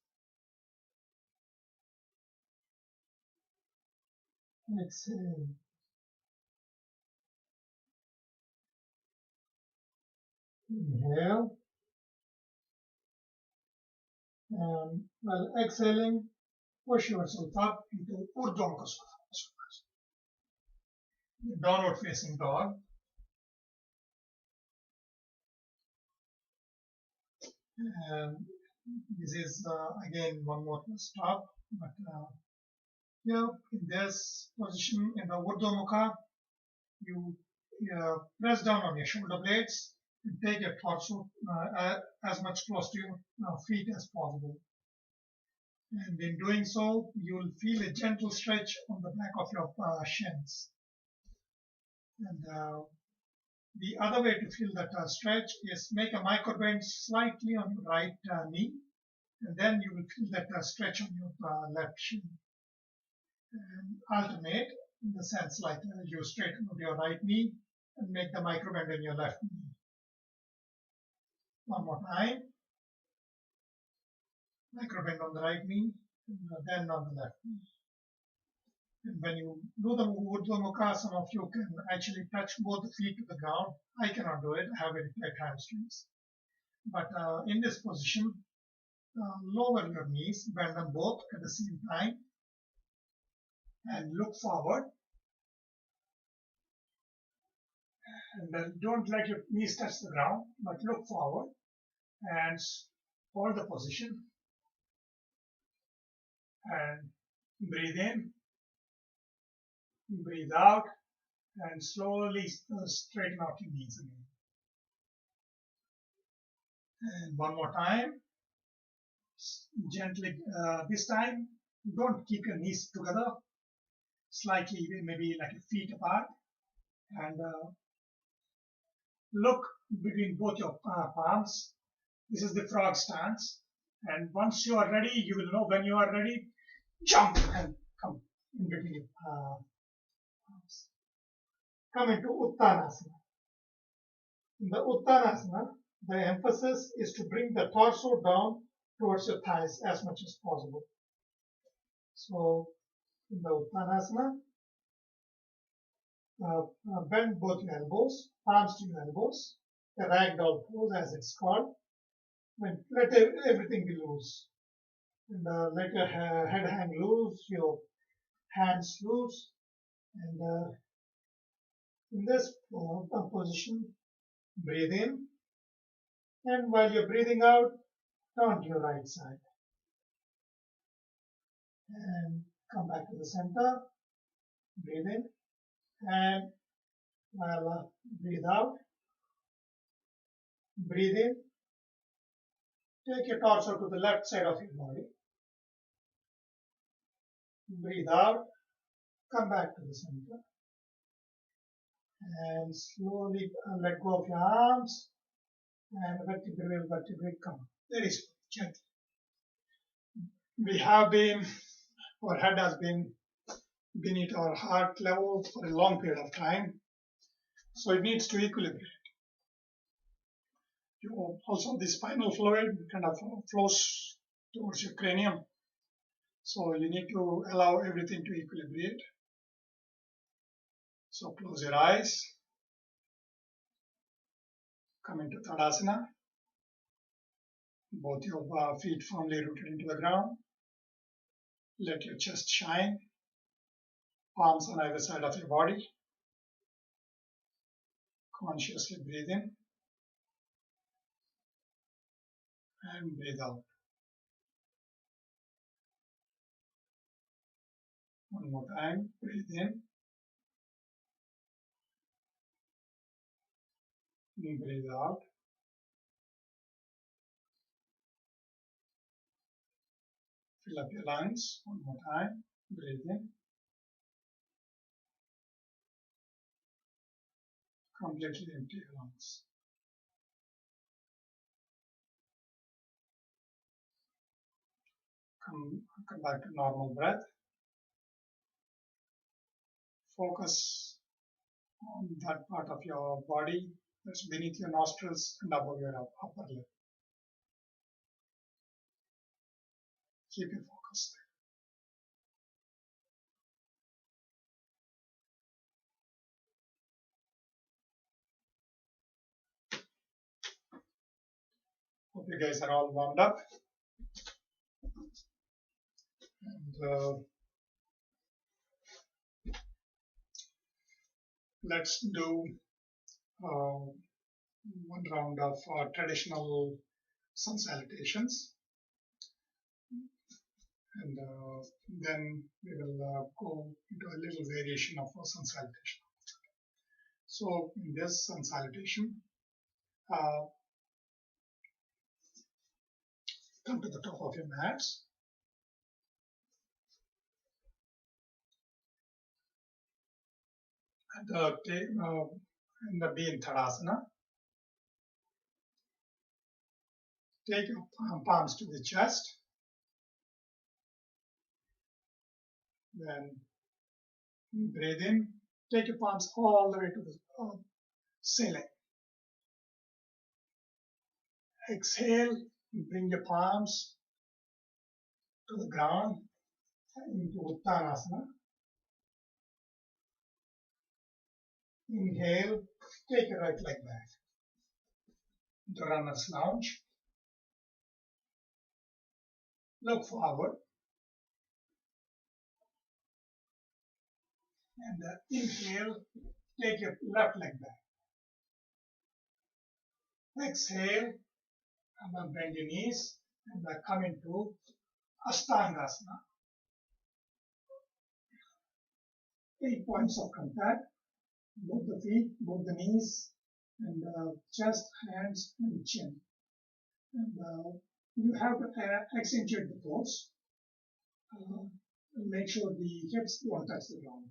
Exhale. Inhale. And while exhaling, push yourself up into Urdhva Mukha Svanasana, downward facing dog. And this is again one more stop, but here in this position in the Urdhva Mukha, you press down on your shoulder blades and take your torso as much close to your feet as possible. And in doing so, you will feel a gentle stretch on the back of your shins. And the other way to feel that stretch is make a micro bend slightly on your right knee, and then you will feel that stretch on your left shin. And alternate in the sense like you straighten out your right knee and make the micro bend in your left knee. One more time. Micro bend on the right knee and then on the left knee. And when you do the Urdhva Mukha, some of you can actually touch both the feet to the ground. I cannot do it. I have very tight hamstrings. But in this position, lower your knees, bend them both at the same time, and look forward. And then don't let your knees touch the ground, but look forward and hold the position. And breathe in, breathe out, and slowly straighten out your knees again. And one more time. Gently, this time, don't keep your knees together, slightly, maybe like a feet apart. And look between both your palms. This is the frog stance. And once you are ready, you will know when you are ready. Jump and come in between your palms. Come into Uttanasana. In the Uttanasana, the emphasis is to bring the torso down towards your thighs as much as possible. So, in the Uttanasana, bend both your elbows, palms to your elbows, the ragdoll pose as it's called. And let everything be loose. And let your head hang loose, your hands loose. And in this position, breathe in. And while you're breathing out, turn to your right side. And come back to the center. Breathe in. And while breathe out, breathe in. Take your torso to the left side of your body. Breathe out. Come back to the center. And slowly let go of your arms. And vertebrae come. Very slow, gently. We have been, our head has been beneath our heart level for a long period of time. So it needs to equilibrate. Also, the spinal fluid kind of flows towards your cranium. So you need to allow everything to equilibrate. So close your eyes. Come into Tadasana. Both your feet firmly rooted into the ground. Let your chest shine. Palms on either side of your body. Consciously breathe in. And breathe out. One more time. Breathe in. And breathe out. Fill up your lungs. One more time. Breathe in. Completely empty your lungs. Come back to normal breath. Focus on that part of your body that's beneath your nostrils and above your upper lip. Keep your focus there. Hope you guys are all warmed up. And let's do one round of traditional sun salutations. And then we will go into a little variation of sun salutation. So in this sun salutation, come to the top of your mats. And be in Tadasana. Take your palms to the chest. Then breathe in. Take your palms all the way to the ceiling. Exhale. Bring your palms to the ground into Uttanasana. Inhale. Take your right leg back into runner's lounge. Look forward. And inhale. Take your left leg back. Exhale. And bend your knees and come into Astangasana. 8 points of contact. Both the feet, both the knees, and chest, hands, and chin. And you have to accentuate the pose. Make sure the hips don't touch the ground.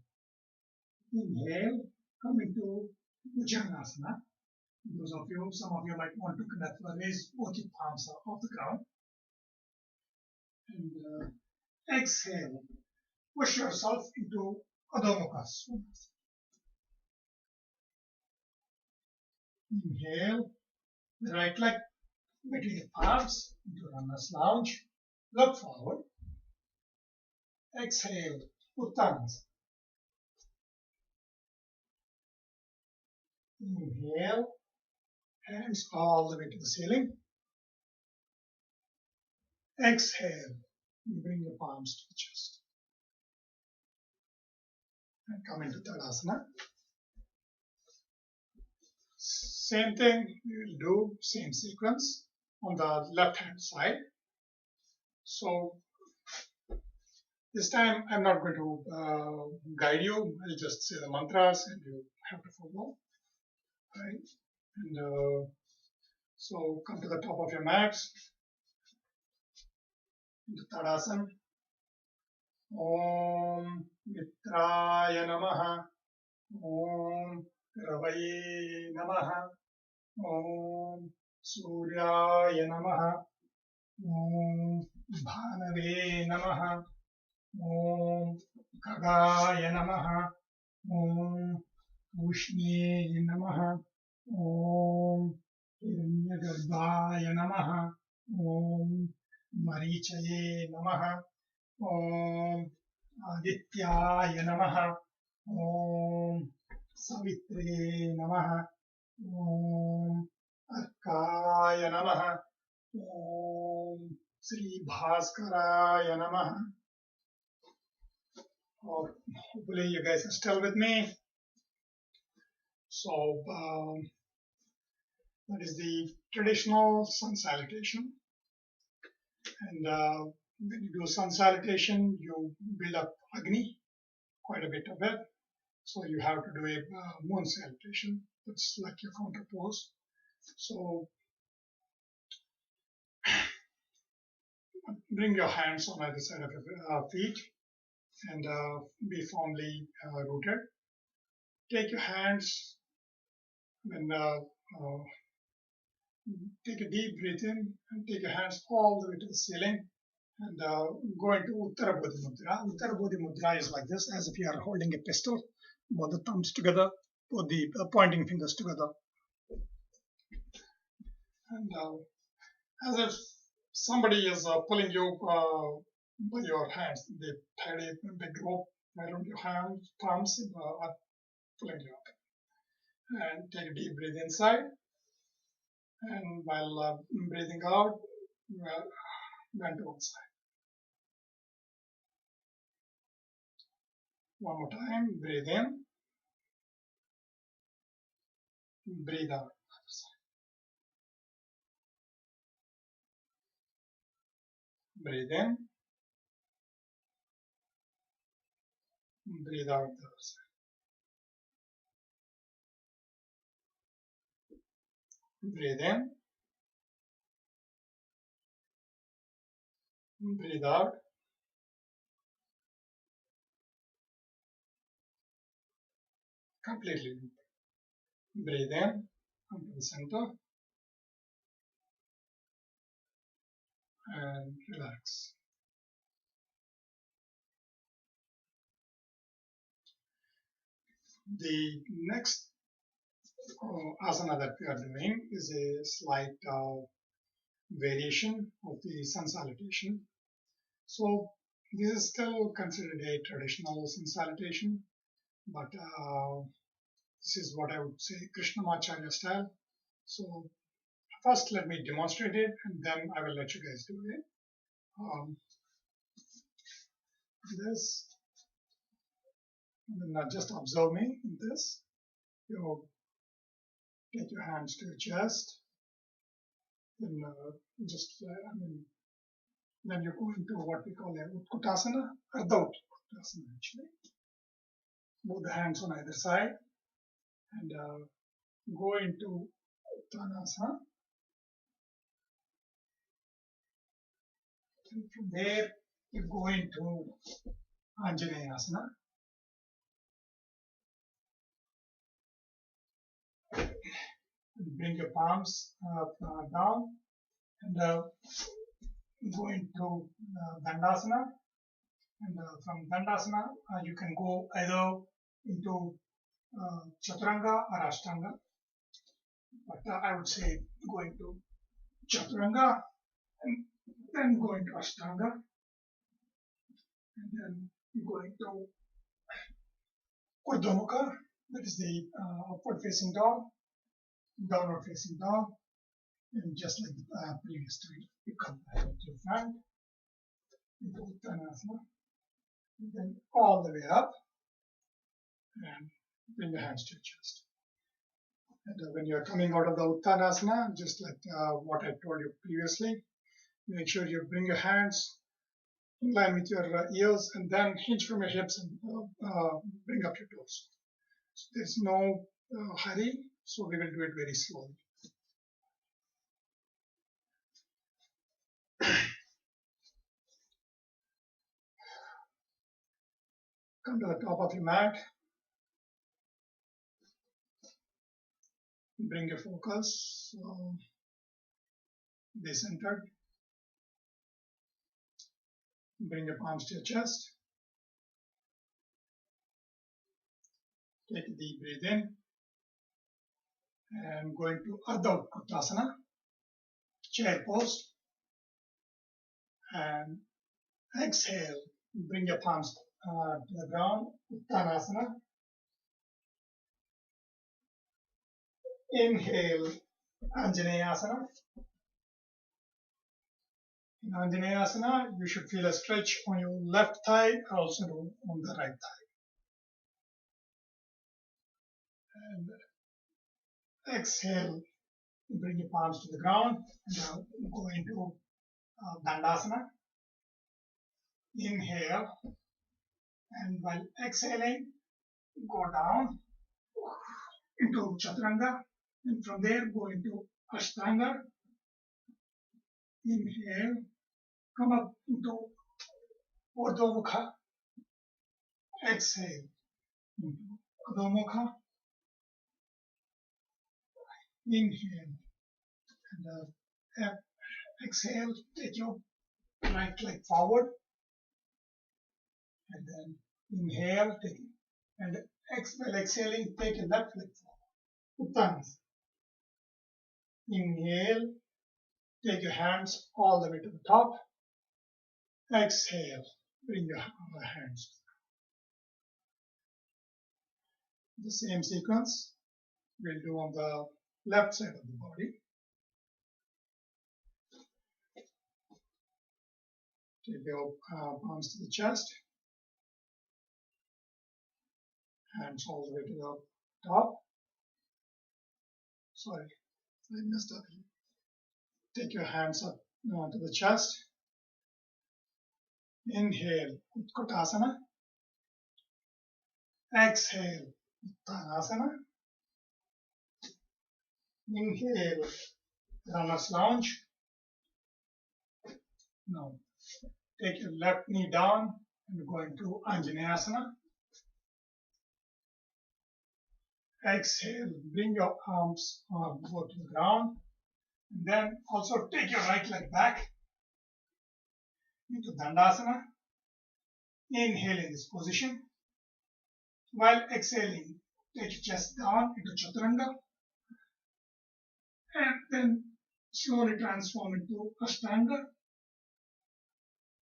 Inhale, come into Bhujangasana. Some of you might want to kind of raise both your palms off the ground. And exhale, push yourself into Adho Mukha Svanasana. Inhale, the right leg between the palms into runner's lounge. Look forward. Exhale, Uttanasana. Inhale, hands all the way to the ceiling. Exhale. You bring your palms to the chest and come into Tadasana. Same thing we will do, same sequence on the left hand side. So this time I'm not going to guide you. I'll just say the mantras and you have to follow. Right? And so come to the top of your mat into Tadasana. Om Mitraya Namaha. Om Ravaye Namaha. Om Suryaya Namaha. Om Bhanave Namaha. Om Khagaya Namaha. Om Ushne Namaha. Om Hiranyagarbhaya Namaha. Om Marichaye Namaha. Om Adityaya Namaha. Om Savitre Namaha. Om Arkaya Namaha. Om Sri Bhaskaraya Namaha. Hopefully you guys are still with me. So that is the traditional sun salutation. And when you do sun salutation, you build up Agni, quite a bit of it. So you have to do a moon salutation. That's like your counter pose. So bring your hands on either side of your feet and be firmly rooted. Take your hands and take a deep breath in and take your hands all the way to the ceiling and go into Uttara Bodhi Mudra. Uttara Bodhi Mudra is like this, as if you are holding a pistol, both the thumbs together, both the pointing fingers together. And as if somebody is pulling you by your hands. They tied a big rope around your hands, thumbs, are pulling you up. And take a deep breath inside. And while breathing out, bend to one side. One more time, breathe in, breathe out. Other side. Breathe in, breathe out the other side. Breathe in, breathe out. Completely. Breathe in, come to the center, and relax. The next asana that we are doing is a slight variation of the sun salutation. So this is still considered a traditional sun salutation, but this is what I would say Krishnamacharya style. So first let me demonstrate it and then I will let you guys do it. This, and then just observe me in this. You take your hands to your chest, then then you go into what we call a Utkutasana, Ardha Utkutasana actually. Move the hands on either side and go into Uttanasana. And from there, you go into Anjaneyasana. And bring your palms down and go into Dandasana. And from Dandasana, you can go either into Chaturanga or Ashtanga. But I would say go into Chaturanga and then go into Ashtanga. And then you go into Urdhva Mukha, that is the upward facing dog, downward facing dog. And just like the previous time, you come back to your front into Uttanasana, and then all the way up, and bring your hands to your chest. And when you're coming out of the Uttanasana, just like what I told you previously, make sure you bring your hands in line with your ears and then hinge from your hips and bring up your toes. So there's no hurry, so we will do it very slowly. Come to the top of your mat. Bring your focus decentered. Bring your palms to your chest. Take a deep breath in. And go into Ardha Uttanasana, chair pose. And exhale. Bring your palms to the ground, Uttanasana. Inhale, Anjaneyasana. In Anjaneyasana, you should feel a stretch on your left thigh, also on the right thigh. And exhale, bring your palms to the ground, and go into Dandasana. Inhale, and while exhaling, go down into Chaturanga, and from there go into Ashtanga. Inhale, come up into Urdhva Mukha. Exhale into Adho Mukha. Inhale, and exhale, take your right leg forward, and then inhale, take it, and while exhaling, take your left leg forward. Uttanasana. Inhale, take your hands all the way to the top. Exhale, bring your hands. The same sequence we'll do on the left side of the body. Take your palms to the chest, hands all the way to the top. Sorry, I messed up. Take your hands up to the chest. Inhale, Utkatasana. Exhale, Uttanasana. Inhale, Runner's Lunge. Now, take your left knee down and go into Anjaneyasana. Exhale, bring your arms go to the ground. And then also take your right leg back into Dandasana. Inhale in this position. While exhaling, take your chest down into Chaturanga. And then slowly transform into Ashtanga.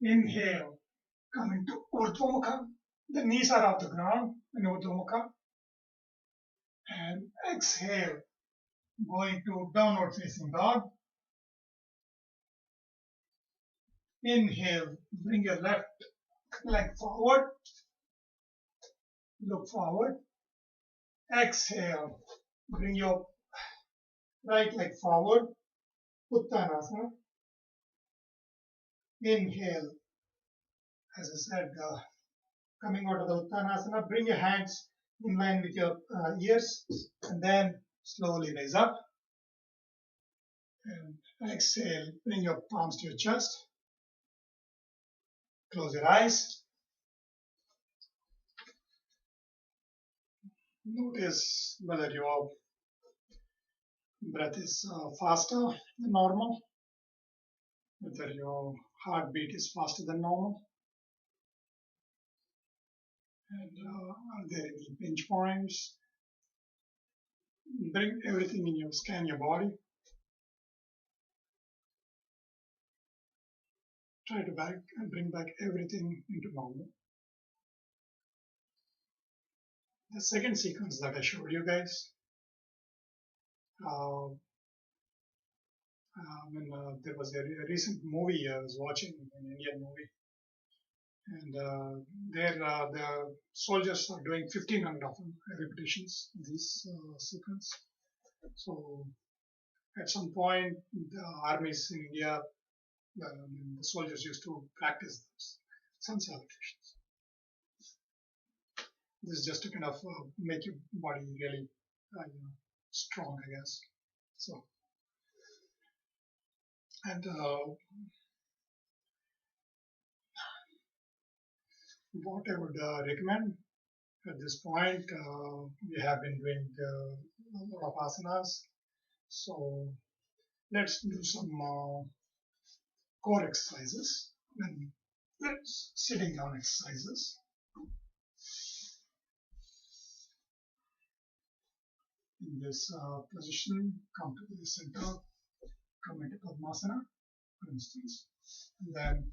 Inhale, come into Urdhva Mukha. The knees are off the ground in Urdhva Mukha. And exhale, go into downward facing dog. Inhale, bring your left leg forward. Look forward. Exhale, bring your right leg forward. Uttanasana. Inhale, as I said, coming out of the Uttanasana, bring your hands in line with your ears, and then slowly raise up. And exhale, bring your palms to your chest. Close your eyes. Notice whether your breath is faster than normal, whether your heartbeat is faster than normal, and are there any pinch points? Bring everything in you, scan your body. Try to bring back everything into normal. The second sequence that I showed you guys, there was a recent movie I was watching, an Indian movie. And there the soldiers are doing 1500 often repetitions in this sequence. So at some point, the armies in India, the soldiers used to practice those sun salutations. This is just to kind of make your body really strong, I guess. So, and what I would recommend at this point, we have been doing a lot of asanas. So let's do some core exercises and let's sitting down exercises. In this position, come to the center, come into Padmasana, for instance, and then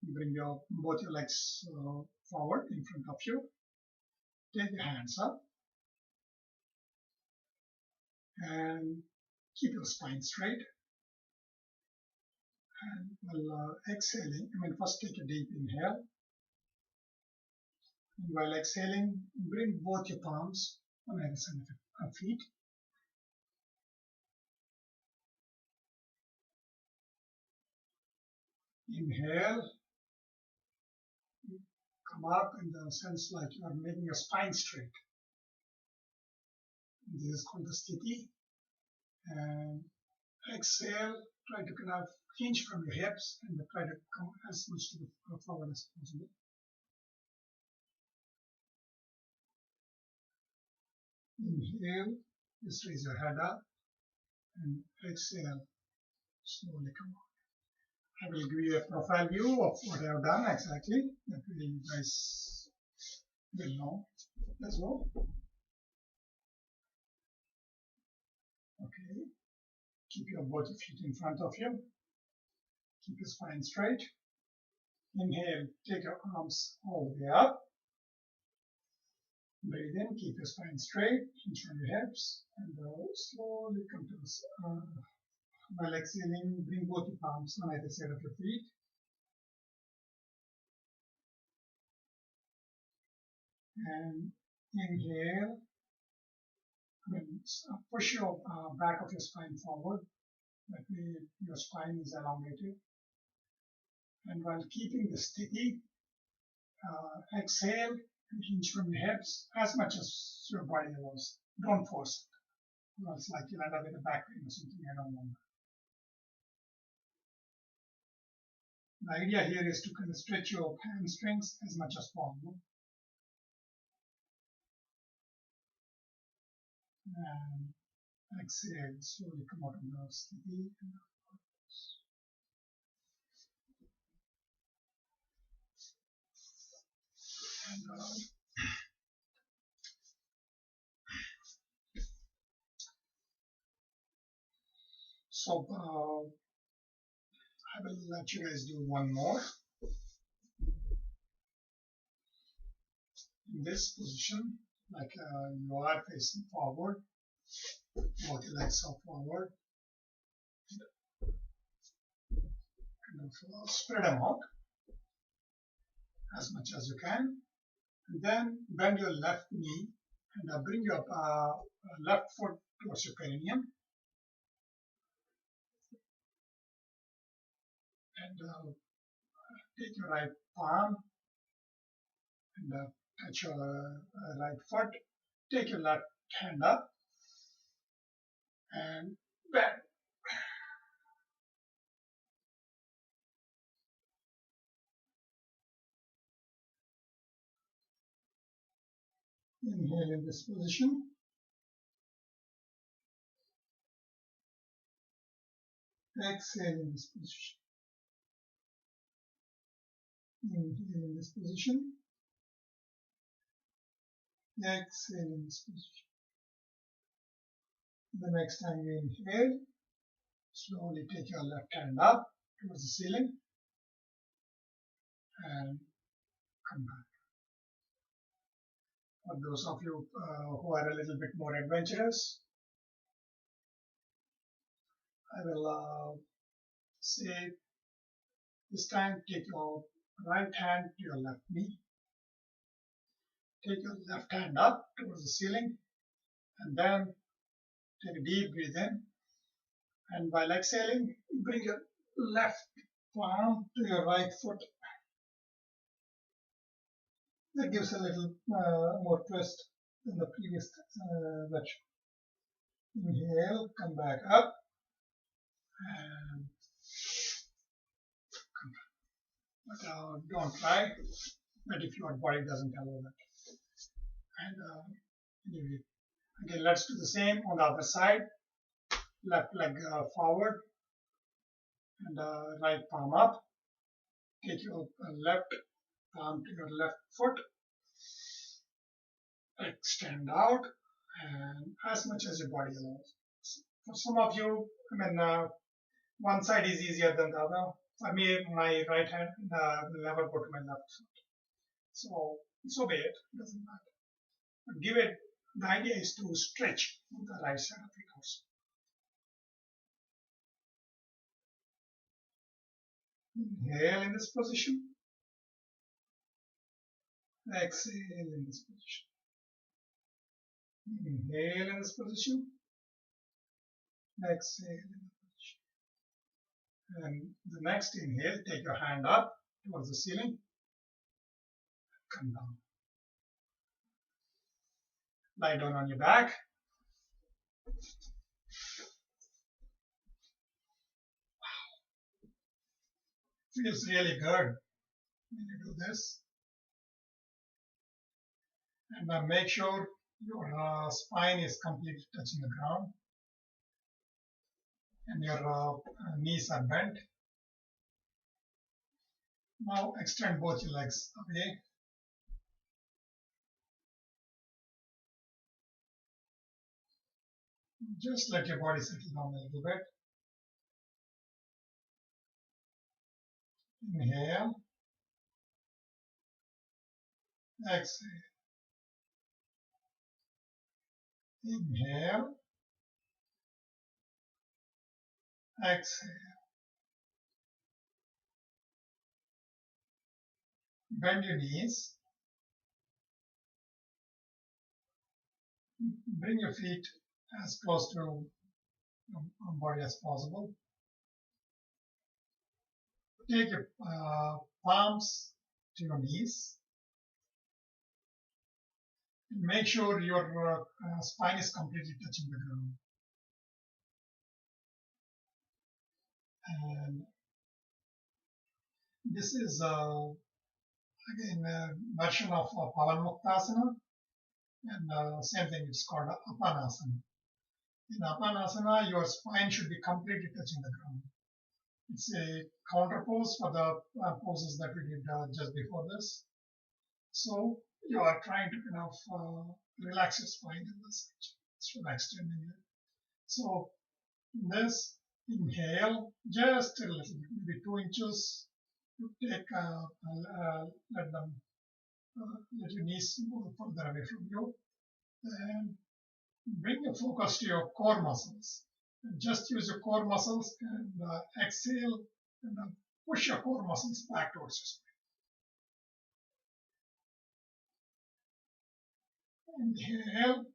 bring both your legs forward in front of you. Take your hands up and keep your spine straight. And while exhaling, first take a deep inhale. And while exhaling, bring both your palms on either side of your feet. Inhale, come up in the sense like you are making your spine straight. This is called the sthiti. And exhale, try to kind of hinge from your hips and try to come as much to the forward as possible. Inhale, just raise your head up, and exhale, slowly come out. I will give you a profile view of what I have done exactly, that you guys will know as well. Okay, keep your both feet in front of you, keep your spine straight. Inhale, take your arms all the way up. Breathe in, keep your spine straight, hinge from your hips, and slowly come to this. While exhaling, bring both your palms on either side of your feet. And inhale, push your back of your spine forward. That way your spine is elongated. And while keeping the sthiti, exhale and hinge from your hips as much as your body allows. Don't force it. Or else like you'll end up with a back pain or something. I don't want that. The idea here is to kind of stretch your hamstrings as much as possible. And exhale, slowly come out of the sthiti. And so I will let you guys do one more. In this position, like you are facing forward, both your legs are forward. Kind of spread them out as much as you can. And then bend your left knee and bring your left foot towards your perineum. And take your right palm and touch your right foot. Take your left hand up and bend. Inhale in this position. Exhale in this position. Inhale in this position. Exhale in this position. The next time you inhale, slowly take your left hand up towards the ceiling and come back. For those of you who are a little bit more adventurous, I will say This time take your right hand to your left knee. Take your left hand up towards the ceiling and then take a deep breath in. And while exhaling, bring your left palm to your right foot. That gives a little more twist than the previous version. Inhale, come back up, and but don't try. But if your body doesn't allow that, and anyway, again, let's do the same on the other side. Left leg forward, and right palm up. Take your left palm to your left foot. Extend out, and as much as your body allows. For some of you, one side is easier than the other. For me, my right hand will never go to my left foot. So obey it, doesn't matter. But give it, the idea is to stretch on the right side of it also. Inhale in this position. Exhale in this position. Inhale in this position. Exhale in this position. And the next inhale, take your hand up towards the ceiling. Come down. Lie down on your back. Feels really good when you do this. And make sure your spine is completely touching the ground and your knees are bent. Now extend both your legs away. Just let your body settle down a little bit. Inhale. Exhale. Inhale. Exhale. Bend your knees. Bring your feet as close to your body as possible. Take your palms to your knees. And make sure your spine is completely touching the ground. And this is again a version of Pavanmuktasana, and same thing, it's called Apanasana. In Apanasana, your spine should be completely touching the ground. It's a counter pose for the poses that we did just before this. So you are trying to kind of relax your spine in this section. It's extending it. So this, inhale just a little bit, maybe 2 inches. You take let your knees move further away from you, and bring your focus to your core muscles. And just use your core muscles and exhale and push your core muscles back towards your spine. Inhale.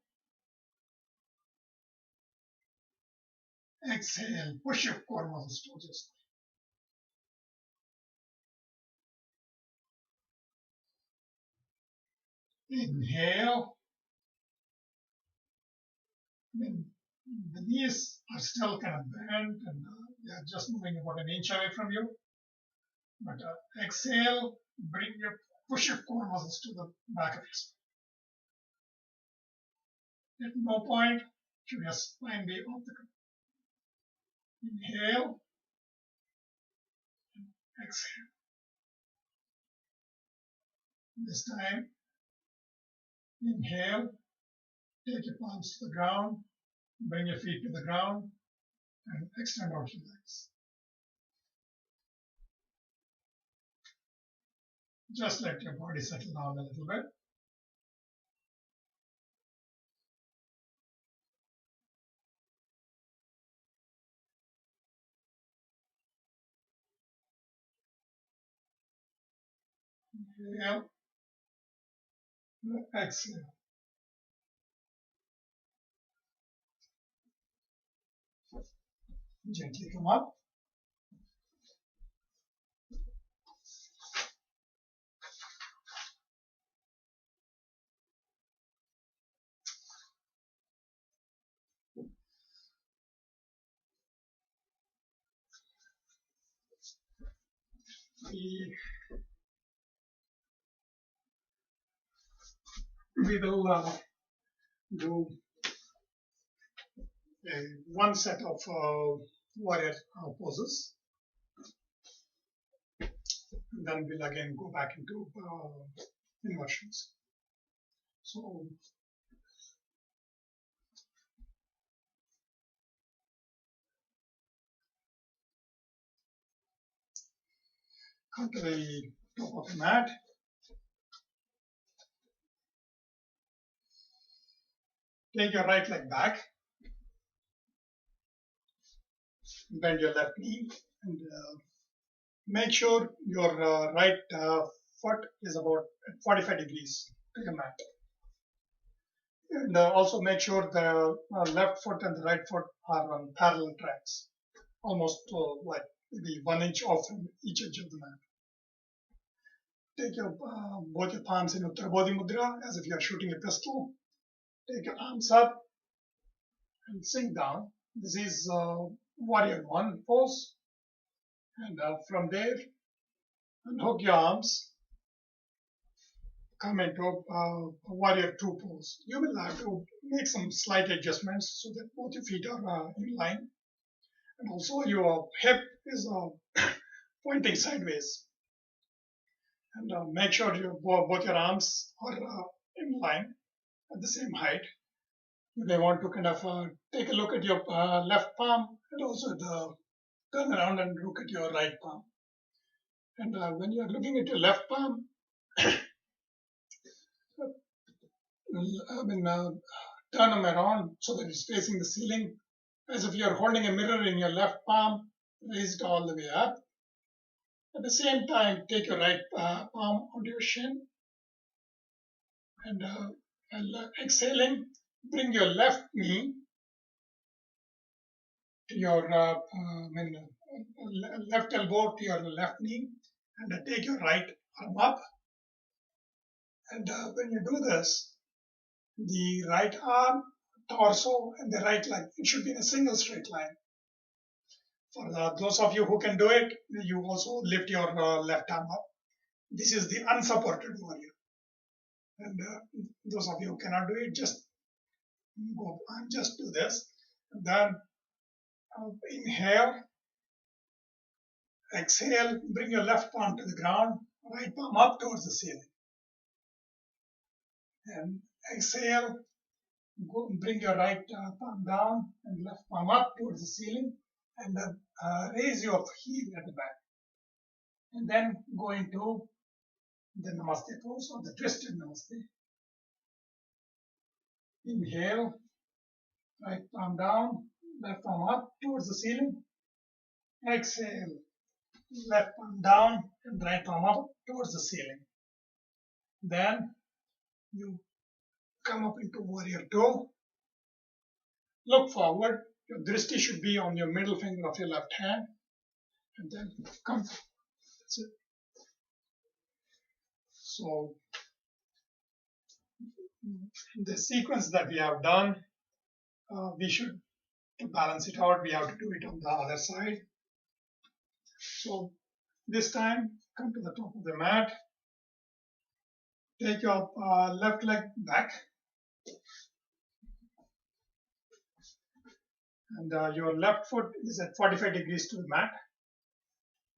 Exhale. Push your core muscles towards your spine. Inhale. The knees are still kind of bent and they are just moving about an inch away from you. But exhale, push your core muscles to the back of your spine. At no point should your spine be off the ground. Inhale, and exhale. This time, inhale, take your palms to the ground, bring your feet to the ground, and extend out your legs. Just let your body settle down a little bit. Inhale, exhale. Gently come up. We will do one set of warrior poses. Then we'll again go back into inversions. So come to the top of the mat. Take your right leg back. Bend your left knee and make sure your right foot is about 45 degrees to the mat. And also make sure the left foot and the right foot are on parallel tracks, almost like maybe 1 inch off from each edge of the mat. Take your both your palms in Uttara Bodhi Mudra as if you are shooting a pistol. Take your arms up and sink down. This is Warrior 1 pose. And from there, unhook your arms. Come into Warrior 2 pose. You will have to make some slight adjustments so that both your feet are in line. And also your hip is pointing sideways. And make sure both your arms are in line at the same height. You may want to kind of take a look at your left palm and also turn around and look at your right palm. And when you are looking at your left palm, turn them around so that it's facing the ceiling, as if you're holding a mirror in your left palm, raise it all the way up. At the same time, take your right palm onto your shin, and exhaling, bring your left knee to your left elbow to your left knee, and take your right arm up. And when you do this, the right arm, torso, and the right leg, it should be in a single straight line. For those of you who can do it, you also lift your left arm up. This is the unsupported warrior. And those of you who cannot do it, just go and just do this. And then inhale, exhale, bring your left palm to the ground, right palm up towards the ceiling. And exhale, bring your right palm down and left palm up towards the ceiling, and raise your heel at the back. And then go into the Namaste pose or the twisted Namaste. Inhale, right palm down, left palm up towards the ceiling. Exhale, left palm down and right palm up towards the ceiling. Then you come up into Warrior 2. Look forward. Your drishti should be on your middle finger of your left hand. And then come. That's it. So the sequence that we have done, we should, to balance it out, we have to do it on the other side. So this time, come to the top of the mat. Take your left leg back. And your left foot is at 45 degrees to the mat.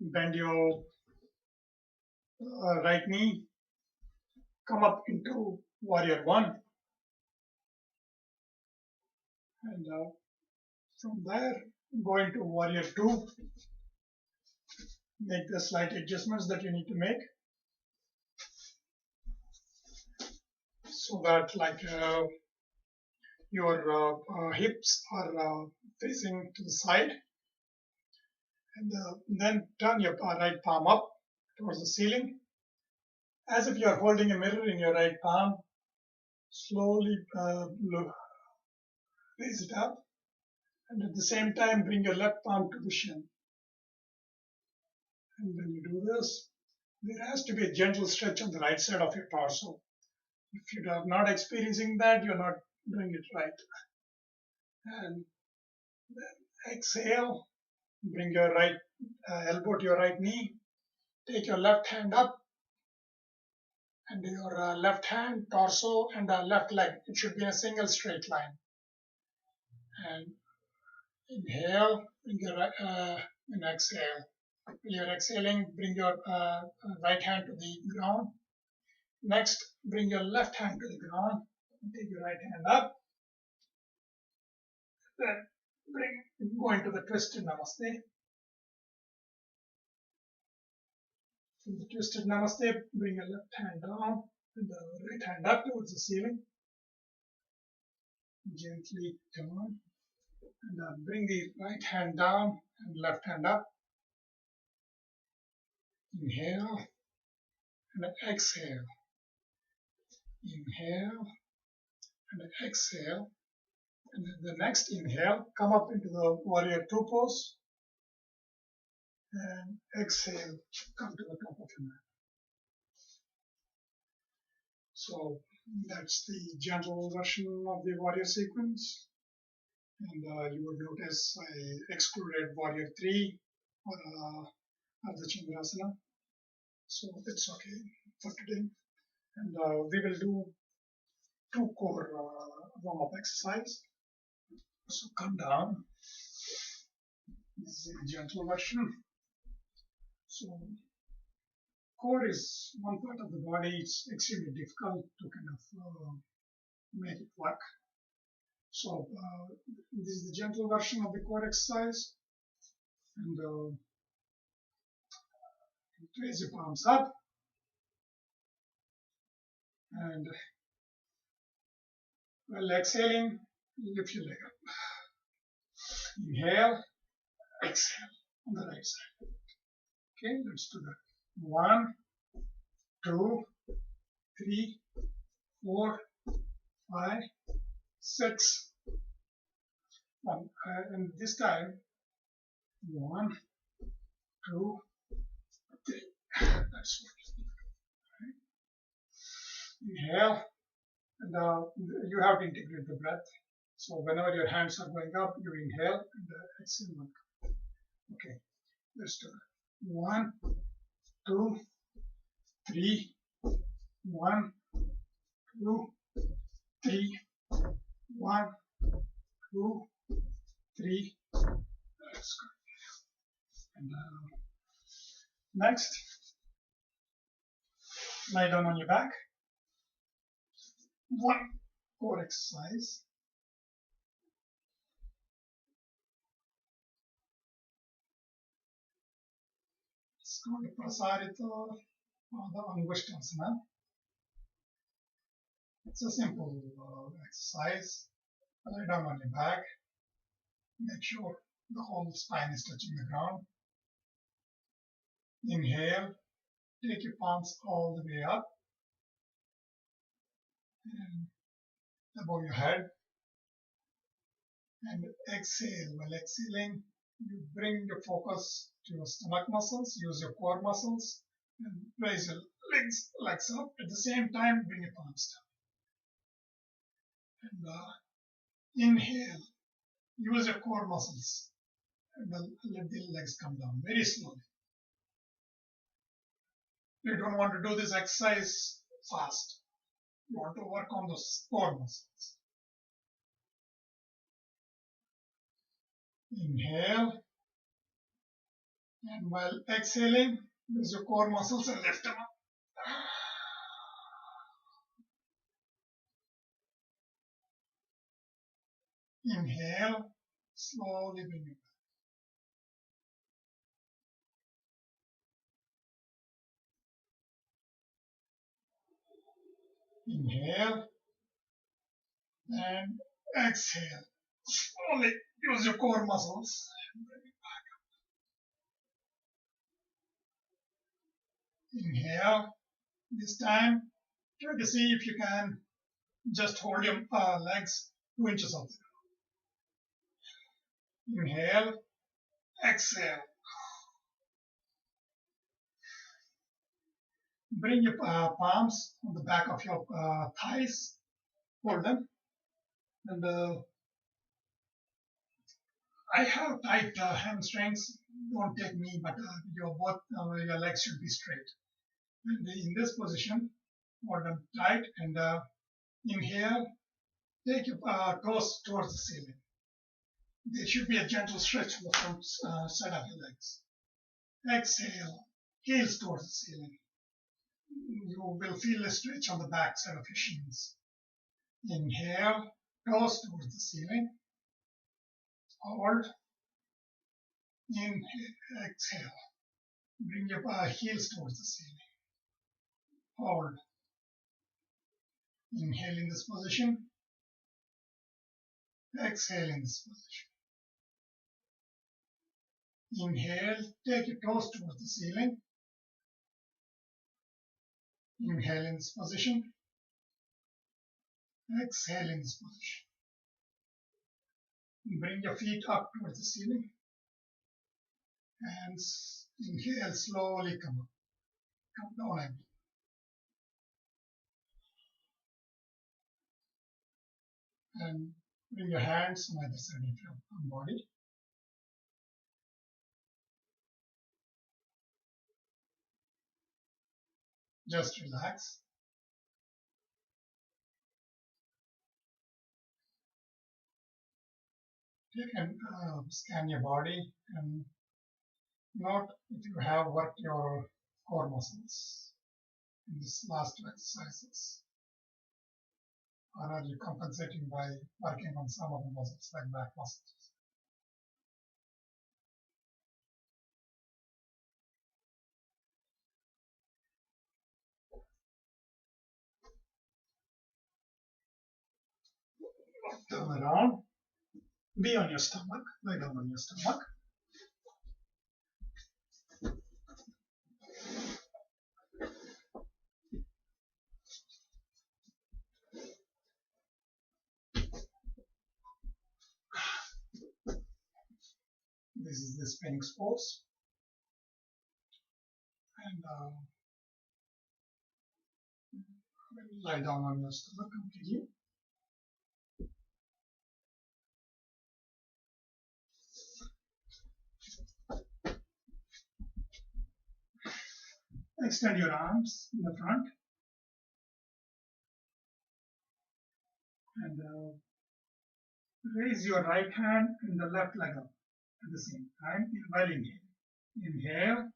Bend your right knee. Come up into Warrior 1. And from there, go into Warrior 2. Make the slight adjustments that you need to make, so that like your hips are facing to the side. And then turn your right palm up towards the ceiling. as if you are holding a mirror in your right palm. Slowly raise it up, and at the same time bring your left palm to the shin. And when you do this, there has to be a gentle stretch on the right side of your torso. If you are not experiencing that, you're not doing it right. And then exhale, bring your right elbow to your right knee, take your left hand up, and your left hand, torso, and left leg. It should be in a single straight line. And inhale, bring your and exhale. While you're exhaling, bring your right hand to the ground. Next, bring your left hand to the ground. Take your right hand up. Then go into the twisted namaste. From the twisted namaste, bring your left hand down and the right hand up towards the ceiling. Gently turn and bring the right hand down and left hand up. Inhale and exhale. Inhale and exhale. And then the next inhale, come up into the warrior two pose. And exhale, come to the top of your mat. So that's the gentle version of the warrior sequence. And you would notice I excluded warrior 3 or Ardha Chandrasana. So it's okay for today. And we will do 2 core warm-up exercise. So come down. This is a gentle version. So core is one part of the body. It's extremely difficult to kind of make it work. So this is the gentle version of the core exercise. And raise your palms up. And while exhaling, lift your leg up. Inhale, exhale on the right side. Okay, let's do that. 1, 2, 3, 4, 5, 6. And this time, 1, 2, 3. That's what. Inhale, and you have to integrate the breath. So whenever your hands are going up, you inhale and exhale. Okay, let's do it. 1, 2, 3. 1, 2, 3. 1, 2, 3. That's good. And next, lie down on your back. 1 core exercise. It's called Prasarita Pada Angushtasana. It's a simple exercise. Lie down on your back. Make sure the whole spine is touching the ground. Inhale. Take your palms all the way up and above your head. And exhale. While exhaling, you bring your focus to your stomach muscles, use your core muscles, and raise your legs up. At the same time, bring your palms down. And inhale. Use your core muscles and let the legs come down very slowly. You don't want to do this exercise fast. You want to work on those core muscles. Inhale. And while exhaling, use your core muscles and lift them up. Inhale. Slowly bring it back. Inhale. And exhale. Slowly use your core muscles. Bring it back up. Inhale This time, try to see if you can just hold your legs 2 inches off the ground. Inhale, exhale. Bring your palms on the back of your thighs, hold them, and I have tight hamstrings. Don't take me, but your legs should be straight. And in this position, hold them tight and inhale. Take your toes towards the ceiling. There should be a gentle stretch on the front side of your legs. Exhale, heels towards the ceiling. You will feel a stretch on the back side of your shins. Inhale, toes towards the ceiling. Hold. Inhale, exhale. Bring your heels towards the ceiling. Hold. Inhale in this position. Exhale in this position. Inhale, take your toes towards the ceiling. Inhale in this position. Exhale in this position. Bring your feet up towards the ceiling. And inhale, slowly come up. Come down again. And bring your hands on either side of your body. Just relax. You can scan your body and note if you have worked your core muscles in these last two exercises. Or are you compensating by working on some of the muscles like back muscles? Turn around. Be on your stomach. Lie down on your stomach. This is the Sphinx pose. And lie down on your stomach completely. Extend your arms in the front. And raise your right hand and the left leg up at the same time while inhaling. Inhale.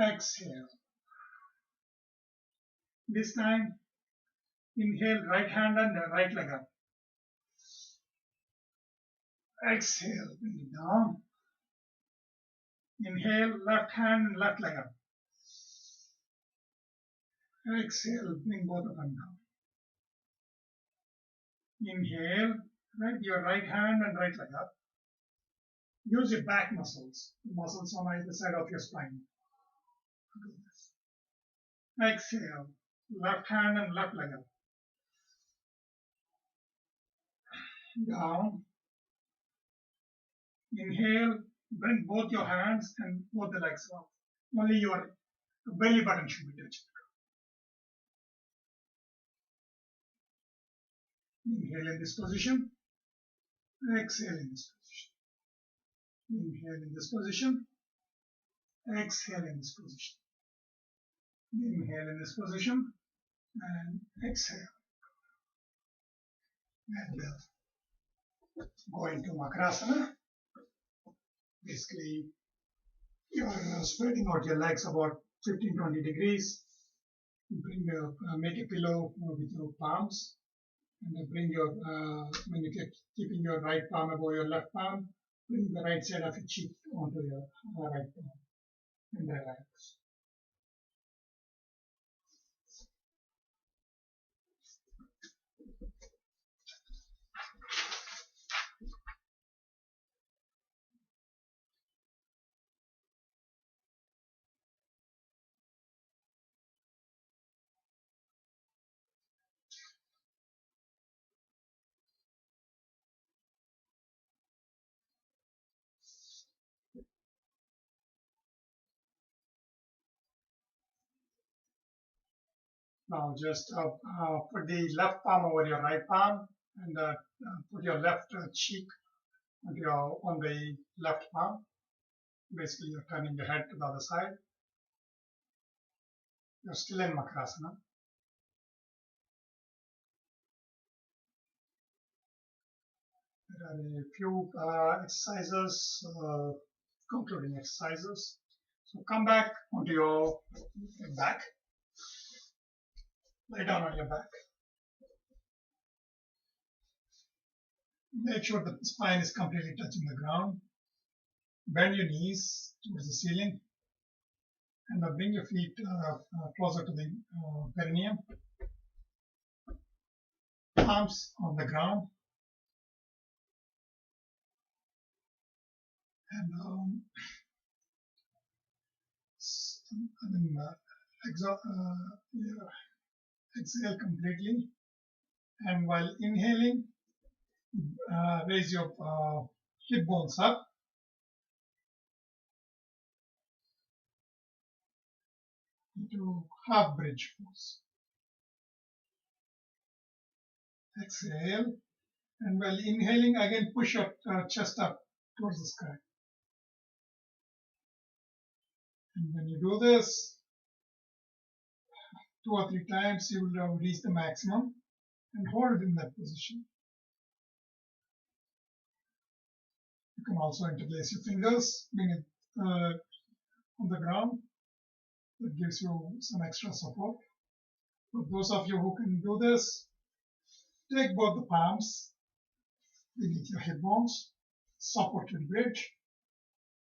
Exhale. This time, inhale right hand and the right leg up. Exhale, bring it down. Inhale, left hand and left leg up. Exhale, bring both of them down. Inhale, your right hand and right leg up. Use your back muscles, the muscles on either side of your spine. Do this. Exhale, left hand and left leg up. Down. Inhale, bring both your hands and both the legs up. Only your belly button should be touched. Inhale in this position. Exhale in this position. Inhale in this position. Exhale in this position. Inhale in this position. And exhale. And go into Makrasana. Basically, you're spreading out your legs about 15-20 degrees. Make a pillow with your palms. And bring your, when you're keeping your right palm above your left palm, bring the right side of your cheek onto your right palm and relax. Now just put the left palm over your right palm and put your left cheek on the left palm. Basically, you're turning your head to the other side. You're still in Makarasana. There are a few exercises, concluding exercises. So come back onto your back. Lay down on your back. Make sure the spine is completely touching the ground. Bend your knees towards the ceiling. And now bring your feet closer to the perineum. Palms on the ground. And exhale completely. And while inhaling, raise your hip bones up. Into half bridge pose. Exhale. And while inhaling, again push your chest up towards the sky. And when you do this 2 or 3 times, you will reach the maximum and hold it in that position. You can also interlace your fingers, bring it on the ground. That gives you some extra support. For those of you who can do this, take both the palms beneath your hip bones, support your bridge,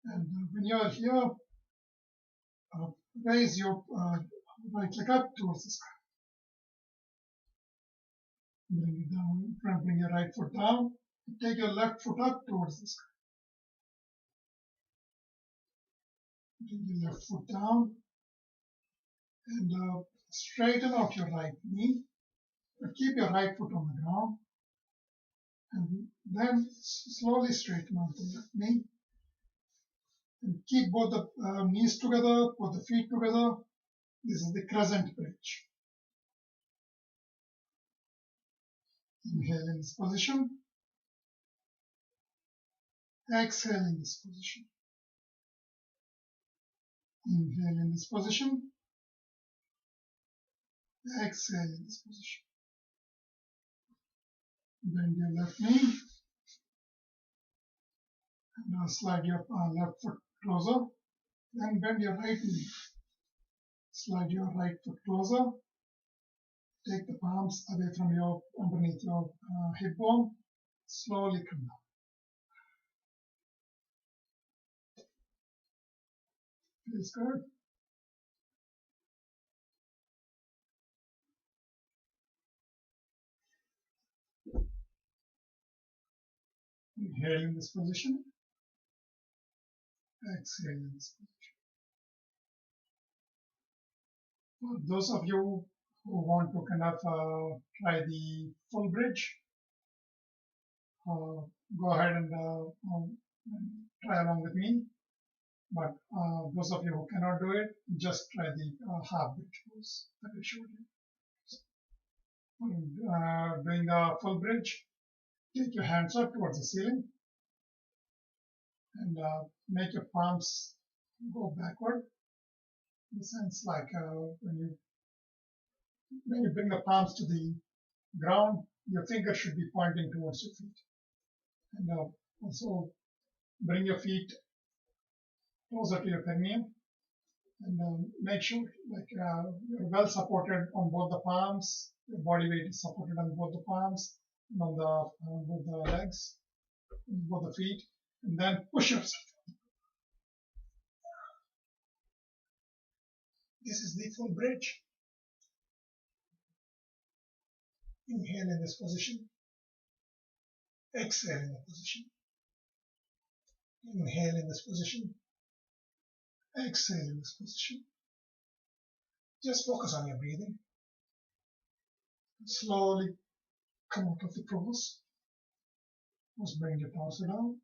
and when you are here, raise your right leg up towards the sky. Bring it down, bring your right foot down, take your left foot up towards the sky. Bring your left foot down and straighten out your right knee, but keep your right foot on the ground. And then slowly straighten out the left knee. And keep both the knees together, both the feet together. This is the crescent bridge. Inhale in this position. Exhale in this position. Inhale in this position. Exhale in this position. Bend your left knee. And now slide your left foot closer. Then bend your right knee. Slide your right foot closer. Take the palms away from your underneath your hip bone. Slowly come down. Feels good. Inhale in this position. Exhale in this position. For those of you who want to kind of try the full bridge, go ahead and try along with me. But those of you who cannot do it, just try the half bridge pose that I showed you. So, doing the full bridge, take your hands up towards the ceiling and make your palms go backward. In the sense like when you bring the palms to the ground, your fingers should be pointing towards your feet. And also bring your feet closer to your perineum and make sure like you're well supported on both the palms. Your body weight is supported on both the palms and on both the legs, both the feet, and then push yourself. This is the full bridge. Inhale in this position. Exhale in the position. Inhale in this position. Exhale in this position. Just focus on your breathing. Slowly come out of the pose. Just bring your torso down.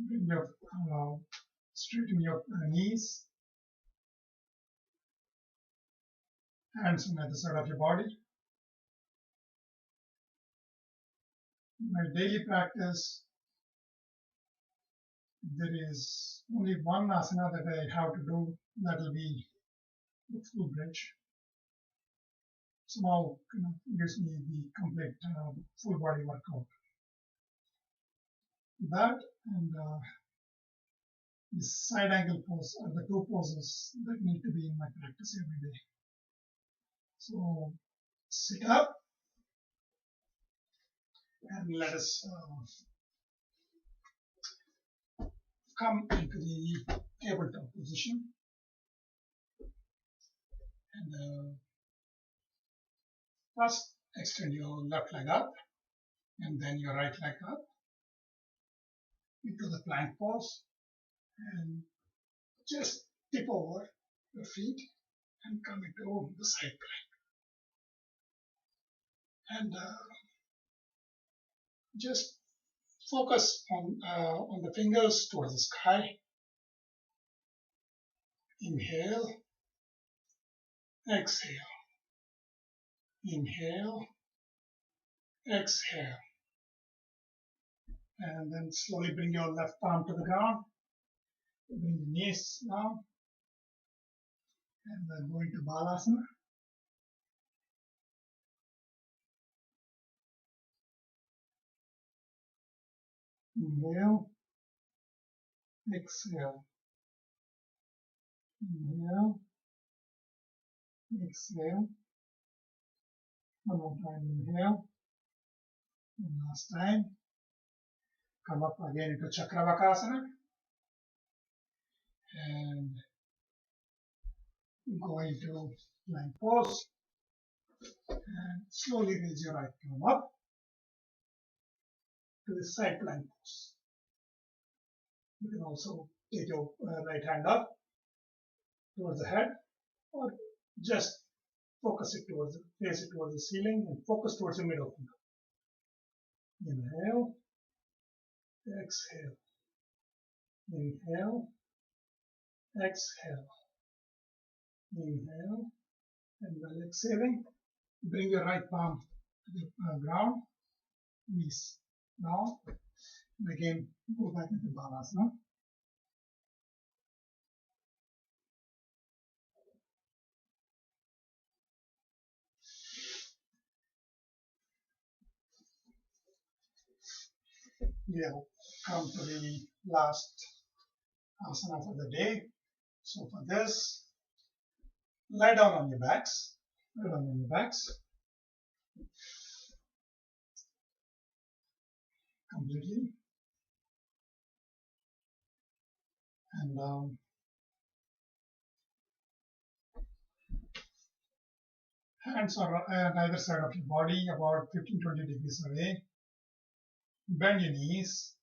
Bring your straighten your knees, hands on either side of your body. In my daily practice, there is only one asana that I have to do. That will be the full bridge. Somehow, gives me the complete full body workout. That and the side angle pose are the two poses that need to be in my practice every day. So sit up and let us come into the tabletop position and first extend your left leg up and then your right leg up into the plank pose and just tip over your feet and come into the side plank and just focus on the fingers towards the sky. Inhale, exhale, inhale, exhale, and then slowly bring your left palm to the ground, bring your knees down, and then go into Balasana. Inhale, exhale, inhale, exhale, one more time, inhale, and last time. Come up again into Chakravakasana and go into plank pose and slowly raise your right palm up to the side plank pose. You can also take your right hand up towards the head or just focus it towards, face it towards the ceiling and focus towards the middle finger. Inhale, exhale, inhale, exhale, inhale, and while exhaling, bring your right palm to the ground, knees down, and again go back into Balasana. We have come to the last asana for the day. So for this, lie down on your backs. Lie down on your backs. Completely. And hands are on either side of your body, about 15-20 degrees away. Bend your knees.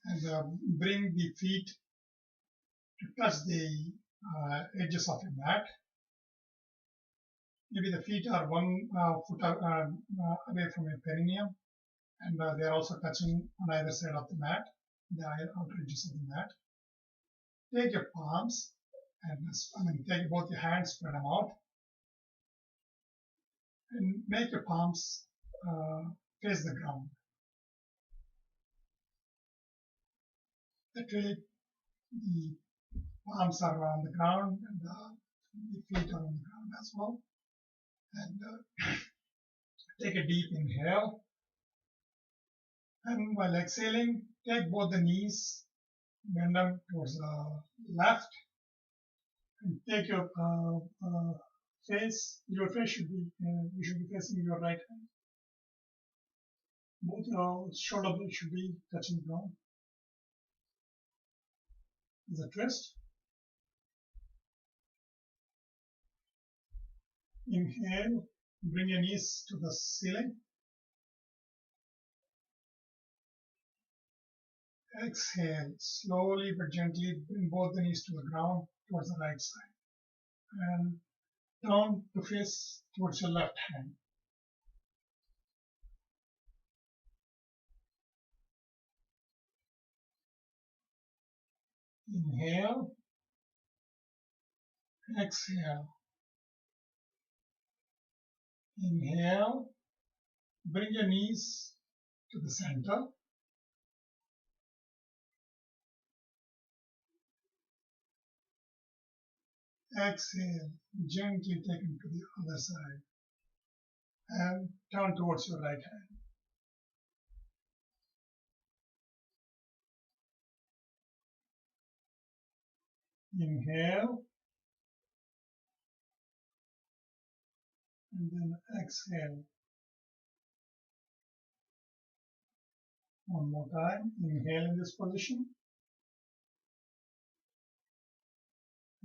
And bring the feet to touch the edges of your mat. Maybe the feet are 1 foot away from your perineum, and they are also touching on either side of the mat, the outer edges of the mat. Take your palms and take both your hands, spread them out, and make your palms face the ground. That way, the palms are on the ground and the feet are on the ground as well. And take a deep inhale. And while exhaling, take both the knees, bend them towards the left, and take your face. Your face should be you should be facing your right hand. Both your shoulder blades should be touching the ground. Is a twist. Inhale, bring your knees to the ceiling. Exhale, slowly but gently bring both the knees to the ground towards the right side. And turn to face towards your left hand. Inhale, exhale. Inhale, bring your knees to the center. Exhale, gently take it to the other side and turn towards your right hand. Inhale and then exhale. One more time. Inhale in this position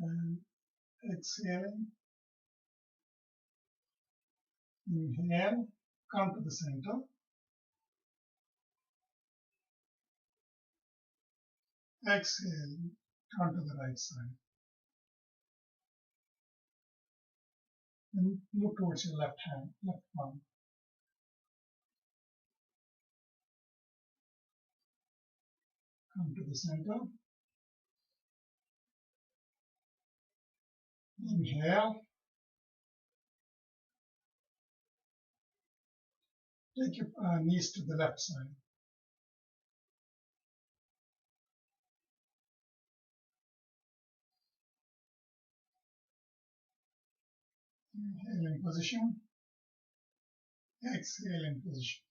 and exhaling. Inhale, come to the center. Exhale, turn to the right side. And look towards your left hand, left palm. Come to the center. Inhale. Take your knees to the left side. Inhale in position. Exhale in position.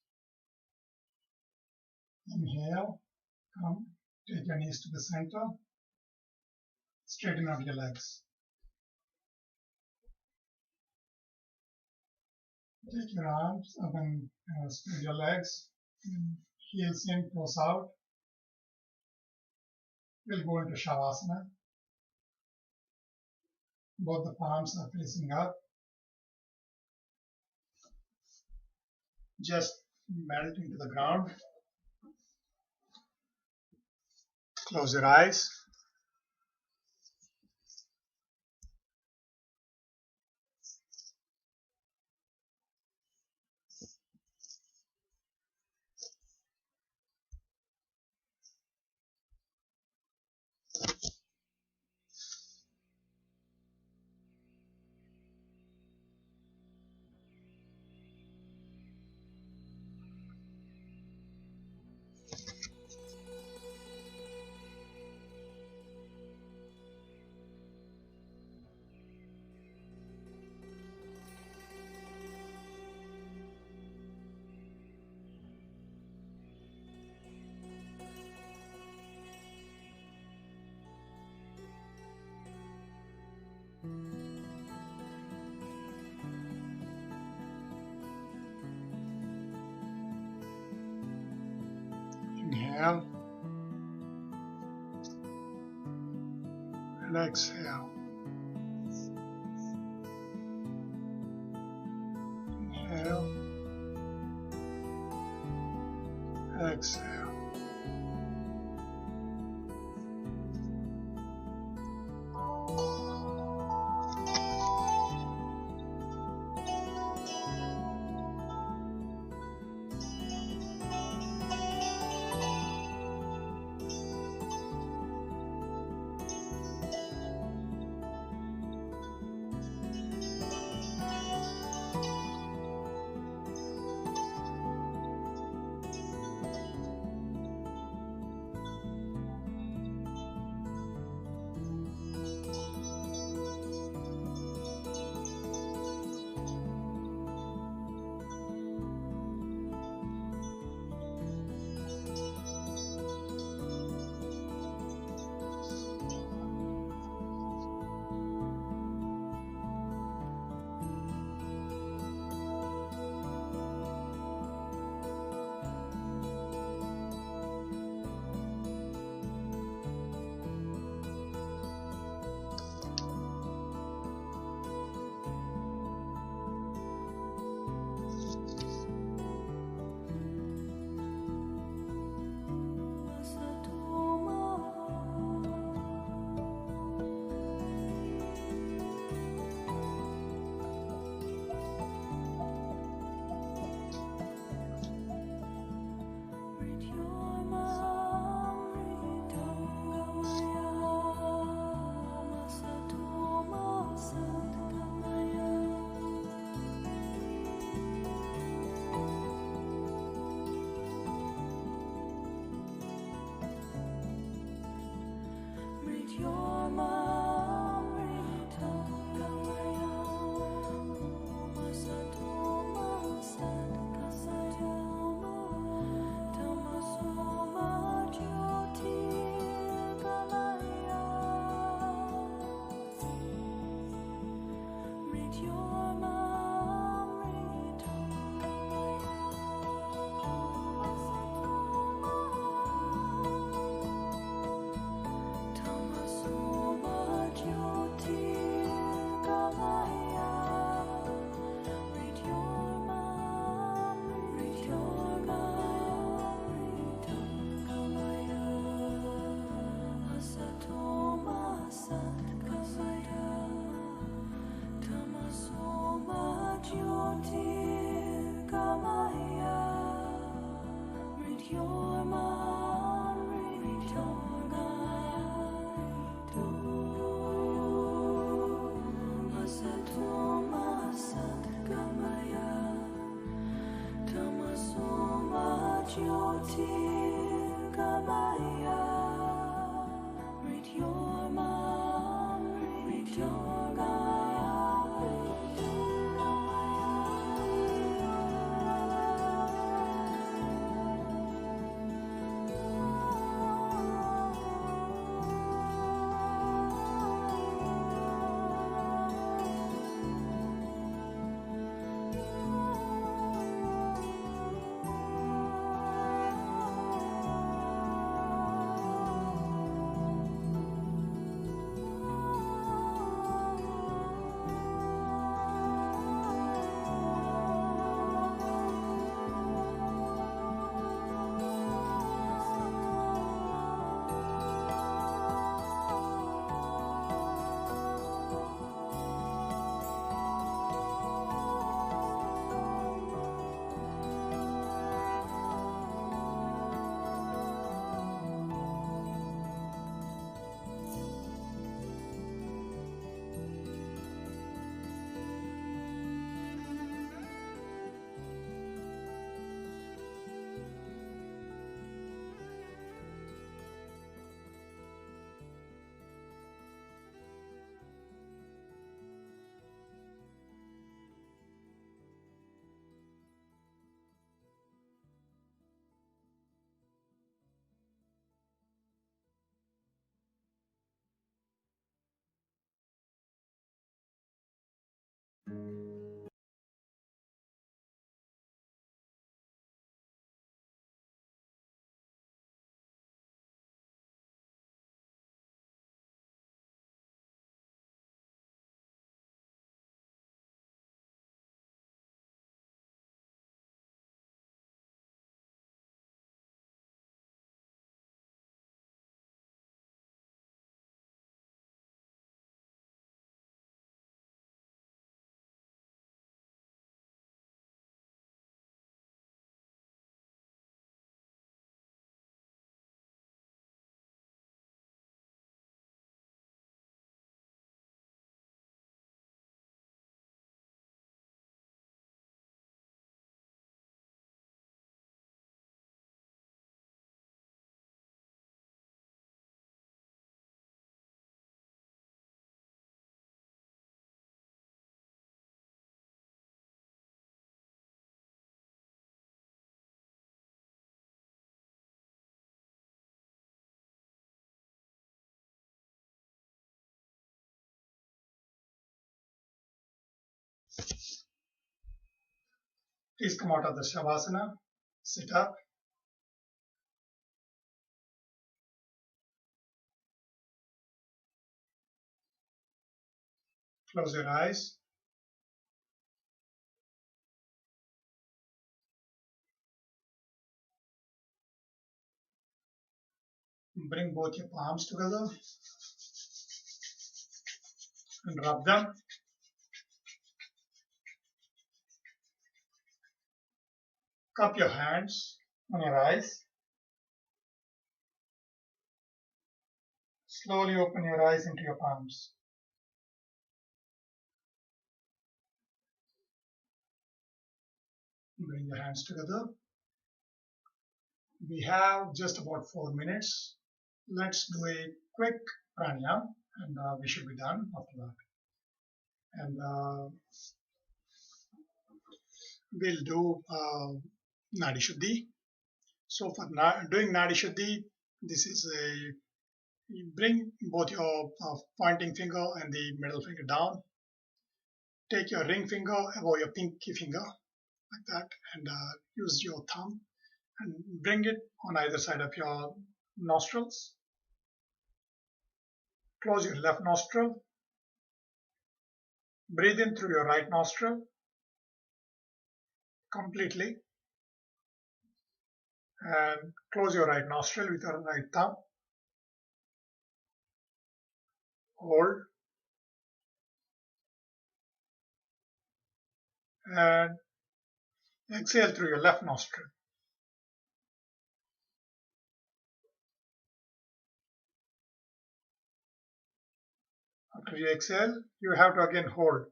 Inhale. Come. Take your knees to the center. Straighten out your legs. Take your arms up and spread your legs. Heels in, toes out. We'll go into Shavasana. Both the palms are facing up. Just melt into the ground. Close your eyes. Inhale and exhale. Inhale, exhale. Please come out of the Shavasana, sit up, close your eyes, bring both your palms together and rub them. Cup your hands on your eyes. Slowly open your eyes into your palms. Bring your hands together. We have just about 4 minutes. Let's do a quick pranayama and we should be done after that. And we'll do Nadi Shuddhi. So for doing Nadi Shuddhi, this is a, you bring both your pointing finger and the middle finger down. Take your ring finger above your pinky finger like that and use your thumb and bring it on either side of your nostrils. Close your left nostril. Breathe in through your right nostril completely and close your right nostril with your right thumb. Hold and exhale through your left nostril. After you exhale, you have to again hold.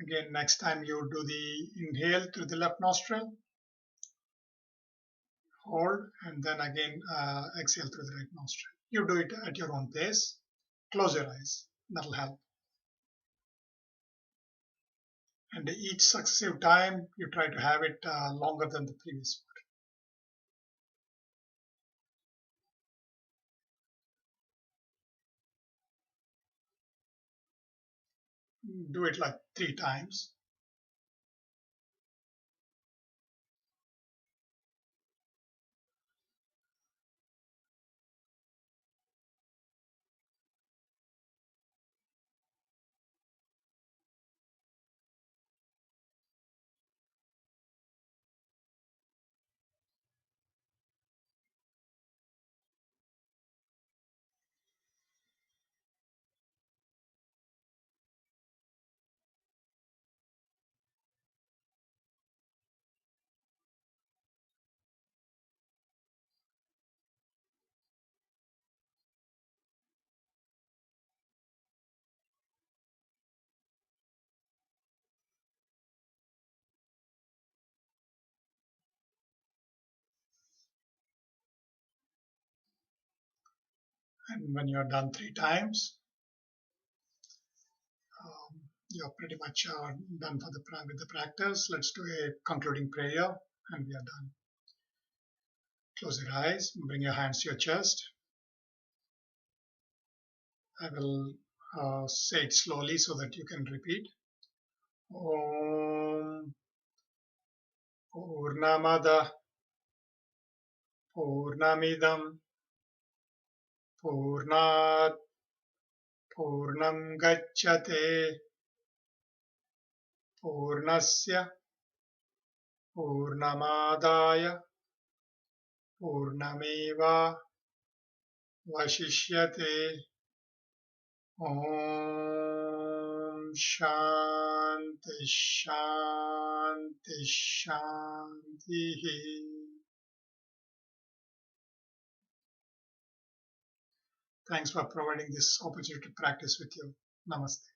Again, next time you do the inhale through the left nostril, hold, and then again exhale through the right nostril. You do it at your own pace. Close your eyes. That'll help. And each successive time, you try to have it longer than the previous one. Do it like 3 times. And when you're done 3 times, you're pretty much done with the practice. Let's do a concluding prayer and we are done. Close your eyes, bring your hands to your chest. I will say it slowly so that you can repeat. Om Purnamada Purnamidam Purnat Purnam Gacchate Purnasya Purnamadaya Purnameva Vashishyate. Om Shanti Shanti Shanti. Thanks for providing this opportunity to practice with you. Namaste.